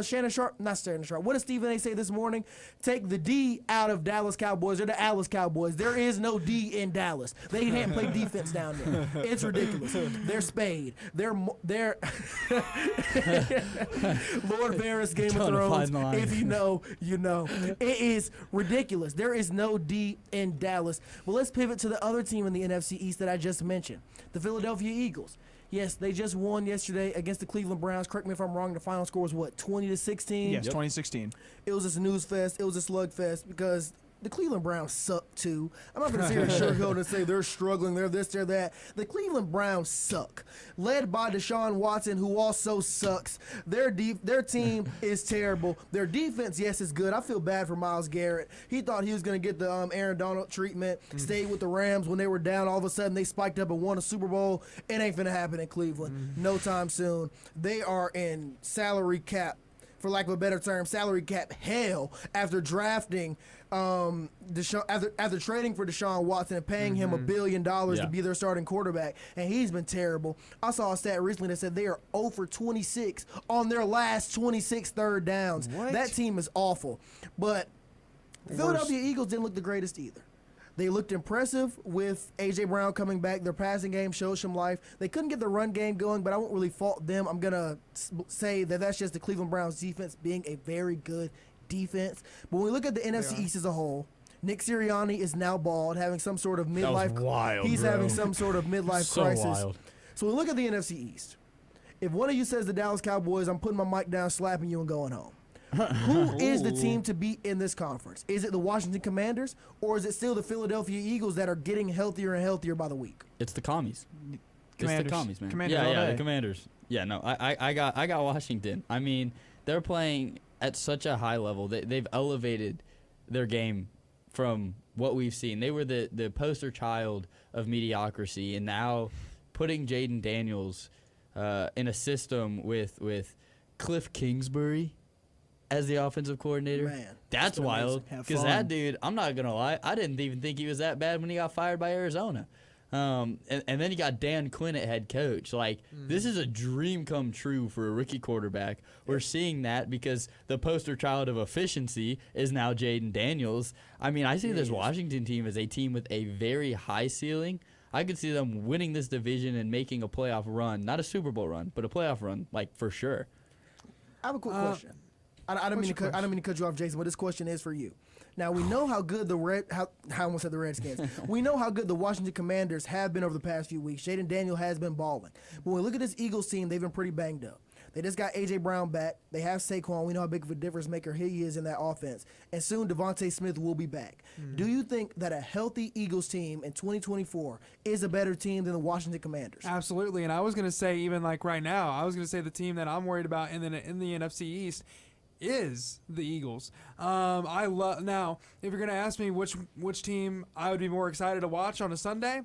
Shannon Sharp? Not Shannon Sharp. What did Stephen A. say this morning? Take the D out of Dallas Cowboys. They're the Alice Cowboys. There is no D in Dallas. They can't play defense down there. It's ridiculous. They're Spade. They're Lord Varys, Game of Thrones. If you know, you know. It is ridiculous. There is no D in Dallas. Well, let's pivot to the other team in the NFC East that I just mentioned, the Philadelphia Eagles. Yes, they just won yesterday against the Cleveland Browns. Correct me if I'm wrong. The final score was what, 20-16? Yes, 2016. It was a snooze fest. It was a slugfest because the Cleveland Browns suck too. I'm not going to sit here and sugarcoat and say they're struggling, they're this, they're that. The Cleveland Browns suck. Led by Deshaun Watson, who also sucks. Their team is terrible. Their defense, yes, is good. I feel bad for Myles Garrett. He thought he was going to get the Aaron Donald treatment, stayed with the Rams when they were down. All of a sudden, they spiked up and won a Super Bowl. It ain't finna happen in Cleveland no time soon. They are in salary cap, for lack of a better term, salary cap hell after drafting after trading for Deshaun Watson and paying him $1 billion to be their starting quarterback, and he's been terrible. I saw a stat recently that said they are 0 for 26 on their last 26 third downs. What? That team is awful. But the Philadelphia Eagles didn't look the greatest either. They looked impressive with A.J. Brown coming back. Their passing game showed some life. They couldn't get the run game going, but I won't really fault them. I'm going to say that that's just the Cleveland Browns defense being a very good defense. But when we look at the NFC East as a whole, Nick Sirianni is now bald, having some sort of midlife. That was wild, He's having some sort of midlife so crisis. Wild. So we look at the NFC East. If one of you says the Dallas Cowboys, I'm putting my mic down, slapping you, and going home. Who is the team to beat in this conference? Is it the Washington Commanders, or is it still the Philadelphia Eagles that are getting healthier and healthier by the week? It's the commies. Commanders. It's the commies, man. Commanders The Commanders. Yeah, no, I got Washington. I mean, they're playing at such a high level. They've elevated their game from what we've seen. They were the poster child of mediocrity, and now putting Jaden Daniels in a system with Cliff Kingsbury as the offensive coordinator. Man, that's wild. Because that dude, I'm not going to lie, I didn't even think he was that bad when he got fired by Arizona. And then you got Dan Quinn at head coach. Like, this is a dream come true for a rookie quarterback. We're seeing that because the poster child of efficiency is now Jaden Daniels. I mean, I see this Washington team as a team with a very high ceiling. I could see them winning this division and making a playoff run. Not a Super Bowl run, but a playoff run, like, for sure. I have a quick question. I don't mean to cut you off, Jason, but this question is for you. Now, we know how good I almost said the Redskins. We know how good the Washington Commanders have been over the past few weeks. Jaden Daniel has been balling. But when we look at this Eagles team, they've been pretty banged up. They just got A.J. Brown back. They have Saquon. We know how big of a difference maker he is in that offense. And soon Devontae Smith will be back. Do you think that a healthy Eagles team in 2024 is a better team than the Washington Commanders? Absolutely. And I was going to say, even like right now, I was going to say the team that I'm worried about in the NFC East is the Eagles. I love now. If you're gonna ask me which team I would be more excited to watch on a Sunday,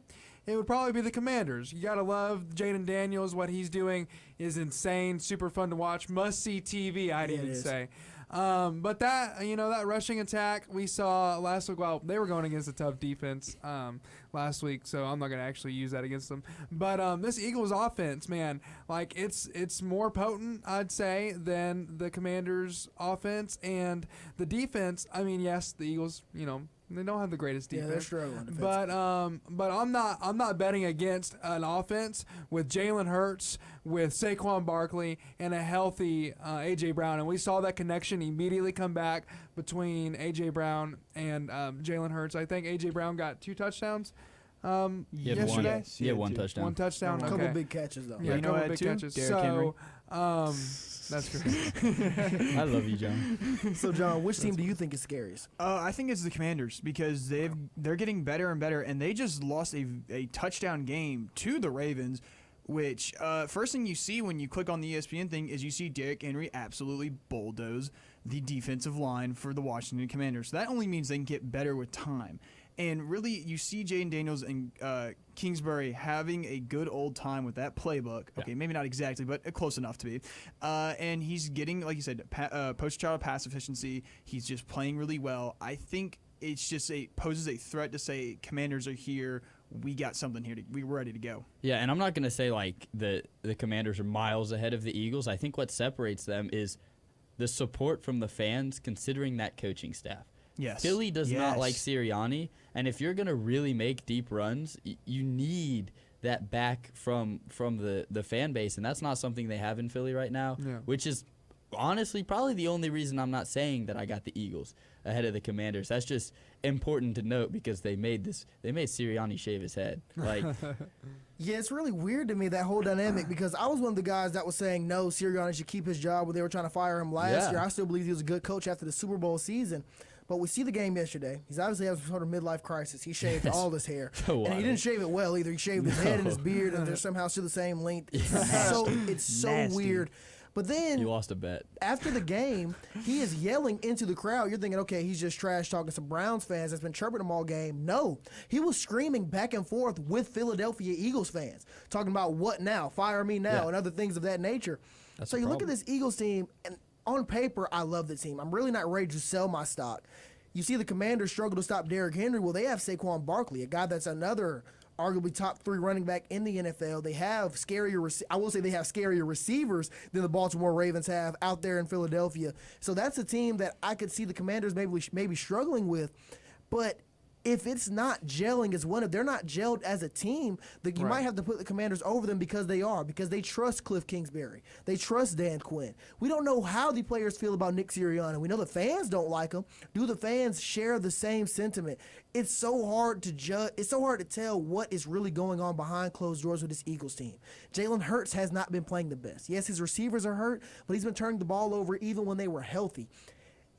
it would probably be the Commanders. You gotta love Jaden Daniels. What he's doing is insane, super fun to watch, must see TV. I'd even say. But that that rushing attack we saw last week. Well, they were going against a tough defense last week, so I'm not gonna actually use that against them. But this Eagles offense, man, like it's more potent, I'd say, than the Commanders' offense and the defense. I mean, yes, the Eagles, they don't have the greatest defense. Yeah, they're struggling. But I'm not betting against an offense with Jalen Hurts, with Saquon Barkley, and a healthy A.J. Brown. And we saw that connection immediately come back between A.J. Brown and Jalen Hurts. I think A.J. Brown got 2 touchdowns yesterday. He had one touchdown. One touchdown. A couple big catches, though. Yeah, a couple big catches. Derrick Henry. That's great. I love you, John. So, John, which team do you think is scariest? I think it's the Commanders because they're getting better and better, and they just lost a touchdown game to the Ravens, which first thing you see when you click on the ESPN thing is you see Derrick Henry absolutely bulldoze the defensive line for the Washington Commanders. So that only means they can get better with time. And really, you see Jaden Daniels and Kingsbury having a good old time with that playbook. Okay, maybe not exactly, but close enough to be. And he's getting, like you said, post child pass efficiency. He's just playing really well. I think it's just poses a threat to say Commanders are here. we got something here. We're ready to go. Yeah, and I'm not going to say like the Commanders are miles ahead of the Eagles. I think what separates them is the support from the fans considering that coaching staff. Yes. Philly does not like Sirianni, and if you're going to really make deep runs, you need that back from the fan base, and that's not something they have in Philly right now, which is honestly probably the only reason I'm not saying that I got the Eagles ahead of the Commanders. That's just important to note because they made Sirianni shave his head. Like, yeah, it's really weird to me, that whole dynamic, because I was one of the guys that was saying no, Sirianni should keep his job when they were trying to fire him last year. I still believe he was a good coach after the Super Bowl season. But we see the game yesterday. He's obviously having some sort of midlife crisis. He shaved all his hair. And he didn't shave it well either. He shaved his head and his beard, and they're somehow still the same length. It's so weird. But then you lost a bet. After the game, he is yelling into the crowd. You're thinking, okay, he's just trash talking some Browns fans that's been chirping him all game. No, he was screaming back and forth with Philadelphia Eagles fans, talking about what now, fire me now, and other things of that nature. So you look at this Eagles team, and on paper, I love the team. I'm really not ready to sell my stock. You see the Commanders struggle to stop Derrick Henry. Well, they have Saquon Barkley, a guy that's another arguably top 3 running back in the NFL. They have I will say they have scarier receivers than the Baltimore Ravens have out there in Philadelphia. So that's a team that I could see the Commanders maybe struggling with. But if it's not gelling if they're not gelled as a team, you might have to put the Commanders over them because they trust Cliff Kingsbury. They trust Dan Quinn. We don't know how the players feel about Nick Sirianni. We know the fans don't like him. Do the fans share the same sentiment? It's so hard to judge. It's so hard to tell what is really going on behind closed doors with this Eagles team. Jalen Hurts has not been playing the best. Yes, his receivers are hurt, but he's been turning the ball over even when they were healthy.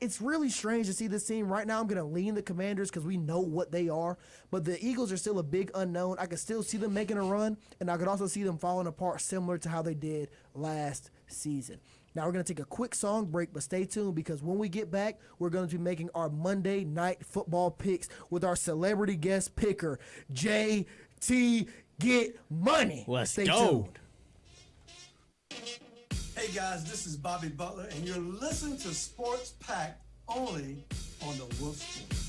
It's really strange to see this team. Right now, I'm going to lean the Commanders because we know what they are. But the Eagles are still a big unknown. I could still see them making a run, and I could also see them falling apart similar to how they did last season. Now, we're going to take a quick song break, but stay tuned because when we get back, we're going to be making our Monday Night Football picks with our celebrity guest picker, JT Get Money. Let's stay go. tuned. Hey guys, this is Bobby Butler, and you're listening to Sports Pack only on the Wolf Sports.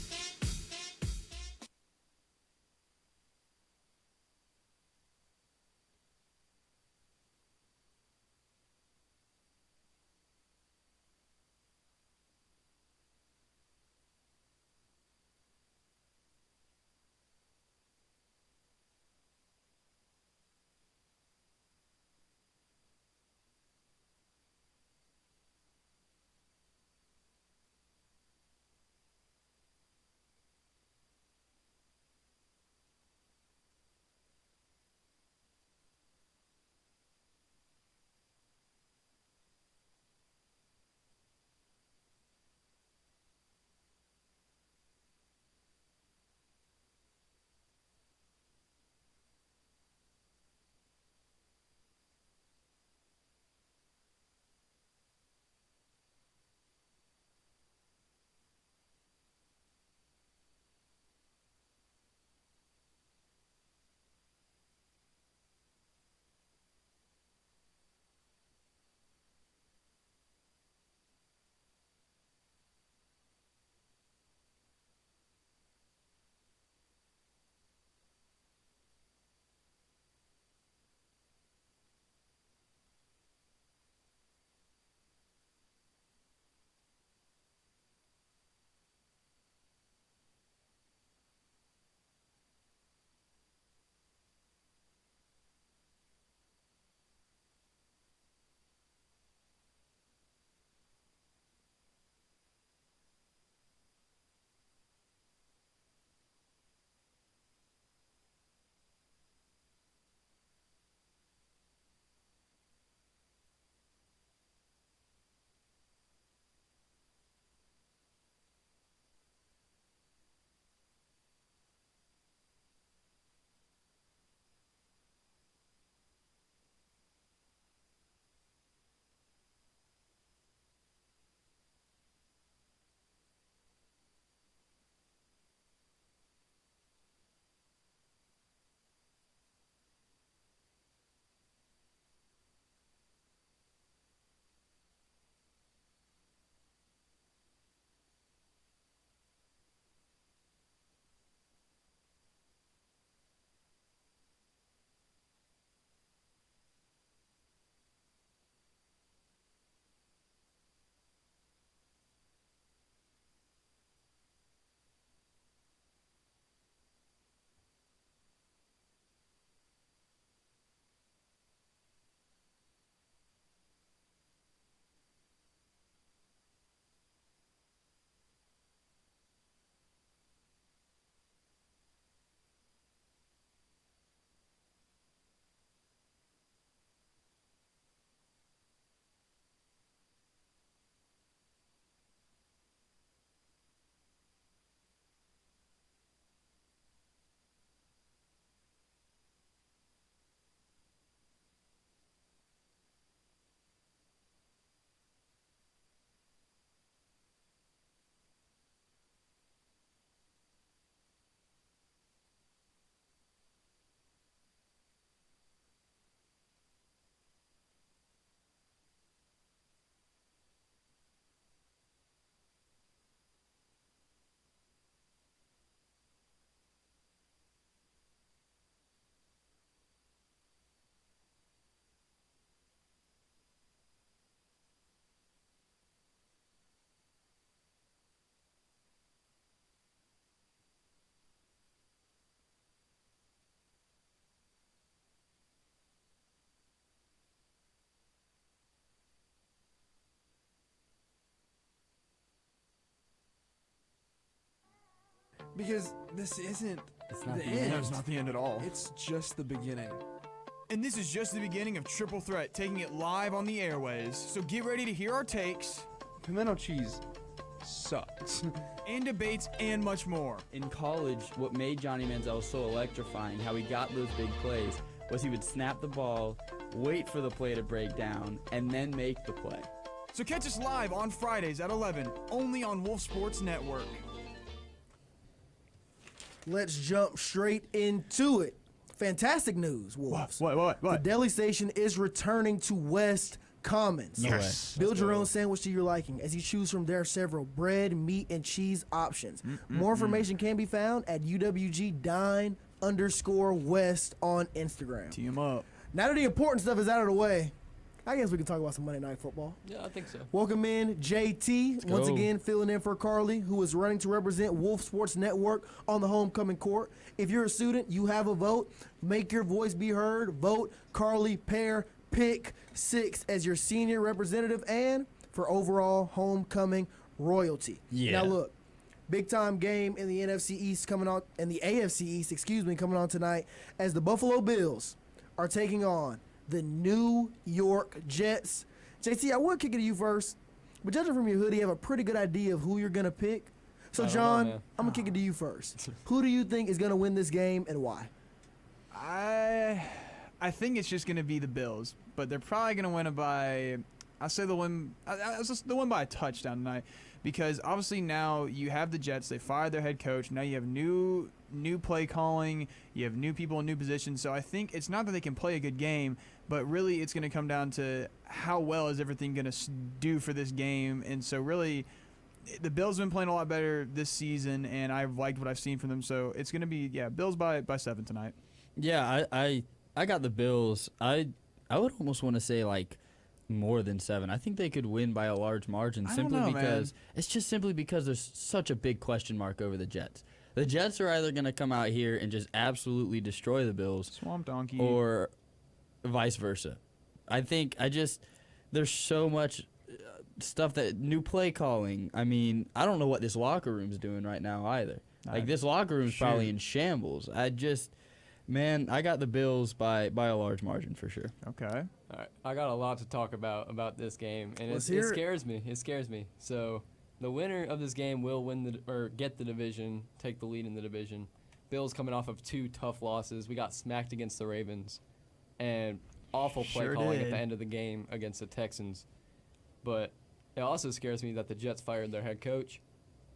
because this isn't It's not the the end. No, it's not the end at all. It's just the beginning. And this is just the beginning of Triple Threat, taking it live on the airways. So get ready to hear our takes, Pimento cheese sucks. and debates, and much more. In college, what made Johnny Manziel so electrifying, how he got those big plays, was he would snap the ball, wait for the play to break down, and then make the play. So catch us live on Fridays at 11, only on Wolf Sports Network. Let's jump straight into it. Fantastic news, Wolves. What? The deli station is returning to West Commons. Yes. Build your own sandwich to your liking as you choose from their several bread, meat, and cheese options. More information can be found at UWG_West on Instagram. Tee 'em up. Now that the important stuff is out of the way, I guess we can talk about some Monday Night Football. Yeah, I think so. Welcome in JT, once go. again filling in for Carly, who is running to represent Wolf Sports Network on the homecoming court. If you're a student, you have a vote. Make your voice be heard. Vote Carly Pear Pick 6 as your senior representative and for overall homecoming royalty. Yeah. Now look, big time game in the NFC East coming on, in the AFC East, coming on tonight as the Buffalo Bills are taking on the New York Jets. JT, I would kick it to you first, but judging from your hoodie, you have a pretty good idea of who you're going to pick. So, John, I'm going to kick it to you first. Who do you think is going to win this game and why? I think it's just going to be the Bills, but they're probably going to win it by, they'll win by a touchdown tonight, because obviously now you have the Jets. They fired their head coach. Now you have new play calling. You have new people in new positions. So I think it's not that they can play a good game, but really it's going to come down to how well is everything going to do for this game. And so really the Bills have been playing a lot better this season, and I've liked what I've seen from them. So it's going to be, Bills by 7 tonight. Yeah, I got the Bills. I would almost want to say like more than 7. I think they could win by a large margin it's just simply because there's such a big question mark over the Jets. The Jets are either going to come out here and just absolutely destroy the Bills, Swamp Donkey, or vice versa. I think there's so much stuff that new play calling. I mean, I don't know what this locker room's doing right now either. Like this locker room's probably in shambles. I got the Bills by a large margin for sure. Okay. All right, I got a lot to talk about this game, and it scares me. It scares me. So the winner of this game will get the division, take the lead in the division. Bills coming off of 2 tough losses. We got smacked against the Ravens, and awful play calling at the end of the game against the Texans. But it also scares me that the Jets fired their head coach,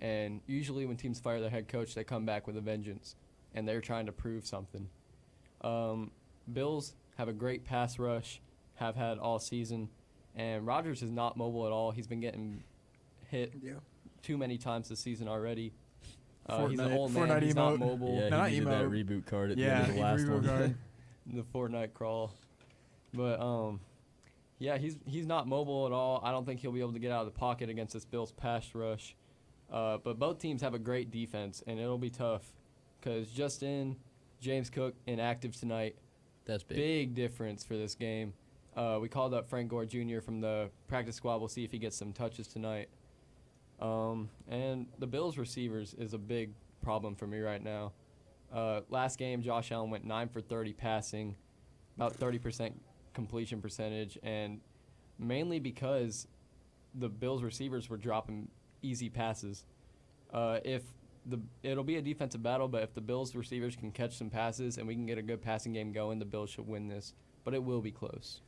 and usually when teams fire their head coach, they come back with a vengeance, and they're trying to prove something. Bills have a great pass rush, have had all season, and Rodgers is not mobile at all. He's been getting hit too many times this season already. He's an old man. He's not mobile. Yeah, he needed that reboot card at the end of the last one. The Fortnite crawl. But, he's not mobile at all. I don't think he'll be able to get out of the pocket against this Bills pass rush. But both teams have a great defense, and it'll be tough because James Cook inactive tonight. That's big. Big difference for this game. We called up Frank Gore Jr. from the practice squad. We'll see if he gets some touches tonight. And the Bills receivers is a big problem for me right now. Last game, Josh Allen went 9 for 30 passing, about 30% completion percentage, and mainly because the Bills receivers were dropping easy passes. It'll be a defensive battle, but if the Bills receivers can catch some passes and we can get a good passing game going, the Bills should win this. But it will be close.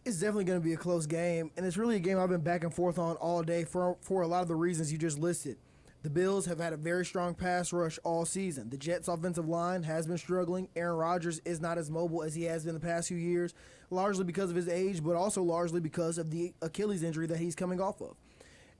It's definitely going to be a close game, and it's really a game I've been back and forth on all day for a lot of the reasons you just listed. The Bills have had a very strong pass rush all season. The Jets' offensive line has been struggling. Aaron Rodgers is not as mobile as he has been the past few years, largely because of his age, but also largely because of the Achilles injury that he's coming off of.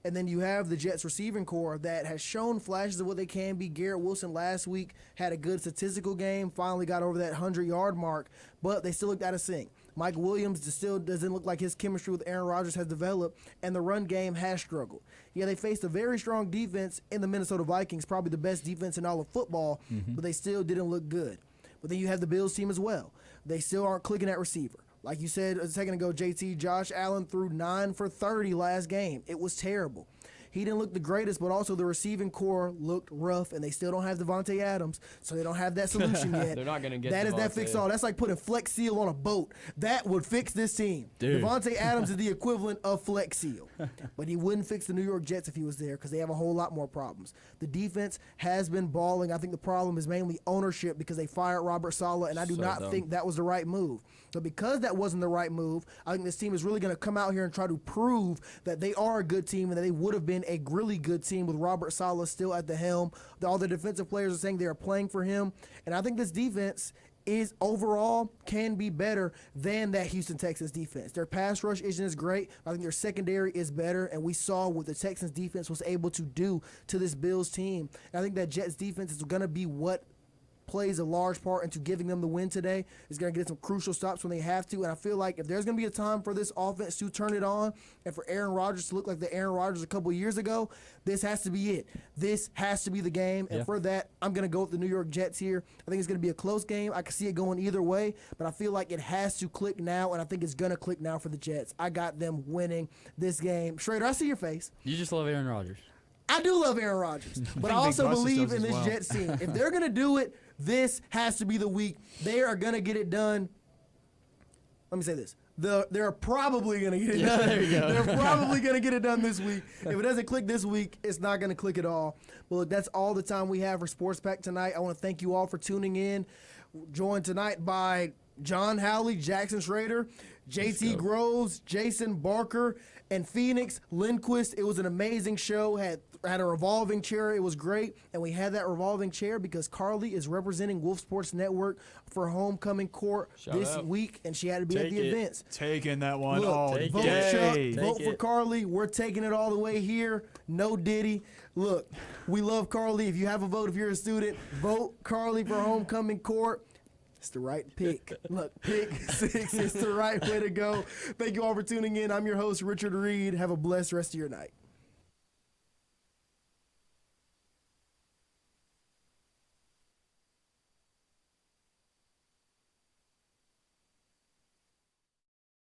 And then you have the Jets receiving core that has shown flashes of what they can be. Garrett Wilson last week had a good statistical game, finally got over that 100-yard mark, but they still looked out of sync. Mike Williams still doesn't look like his chemistry with Aaron Rodgers has developed, and the run game has struggled. Yeah, they faced a very strong defense in the Minnesota Vikings, probably the best defense in all of football, but they still didn't look good. But then you have the Bills team as well. They still aren't clicking at receiver. Like you said a second ago, JT, Josh Allen threw 9 for 30 last game. It was terrible. he didn't look the greatest, but also the receiving core looked rough, and they still don't have Devontae Adams, so they don't have that solution yet. They're not going to get that. Devontae. Is that fix all? That's like putting Flex Seal on a boat. That would fix this team. Dude. Devontae Adams is the equivalent of Flex Seal, but he wouldn't fix the New York Jets if he was there because they have a whole lot more problems. The defense has been balling. I think the problem is mainly ownership because they fired Robert Saleh, and I do not think that was the right move. So because that wasn't the right move, I think this team is really going to come out here and try to prove that they are a good team and that they would have been a really good team with Robert Saleh still at the helm. All the defensive players are saying they are playing for him, and I think this defense is overall can be better than that Houston Texans defense. Their pass rush isn't as great. I think their secondary is better, and we saw what the Texans defense was able to do to this Bills team. And I think that Jets defense is going to be what plays a large part into giving them the win today. Is going to get some crucial stops when they have to, and I feel like if there's going to be a time for this offense to turn it on and for Aaron Rodgers to look like the Aaron Rodgers a couple years ago, this has to be it. This has to be the game, and for that, I'm going to go with the New York Jets here. I think it's going to be a close game. I can see it going either way, but I feel like it has to click now, and I think it's going to click now for the Jets. I got them winning this game. Schrader, I see your face. You just love Aaron Rodgers. I do love Aaron Rodgers, but I also believe in this Jets team. If they're going to do it, this has to be the week. They are going to get it done. Let me say this. They're probably going to get it done. There you go. They're probably going to get it done this week. If it doesn't click this week, it's not going to click at all. Well, look, that's all the time we have for Sports Pack tonight. I want to thank you all for tuning in. Joined tonight by John Howley, Jackson Schrader, JT Groves, Jason Barker, and Phoenix Lindquist. It was an amazing show. Had a revolving chair. It was great. And we had that revolving chair because Carly is representing Wolf Sports Network for homecoming court this week, and she had to be at the events. Taking that one Look, all vote day. Chuck, vote for Carly. We're taking it all the way here. No Diddy. Look, we love Carly. If you have a vote, if you're a student, vote Carly for homecoming court. It's the right pick. Look, pick 6. It's the right way to go. Thank you all for tuning in. I'm your host, Richard Reed. Have a blessed rest of your night.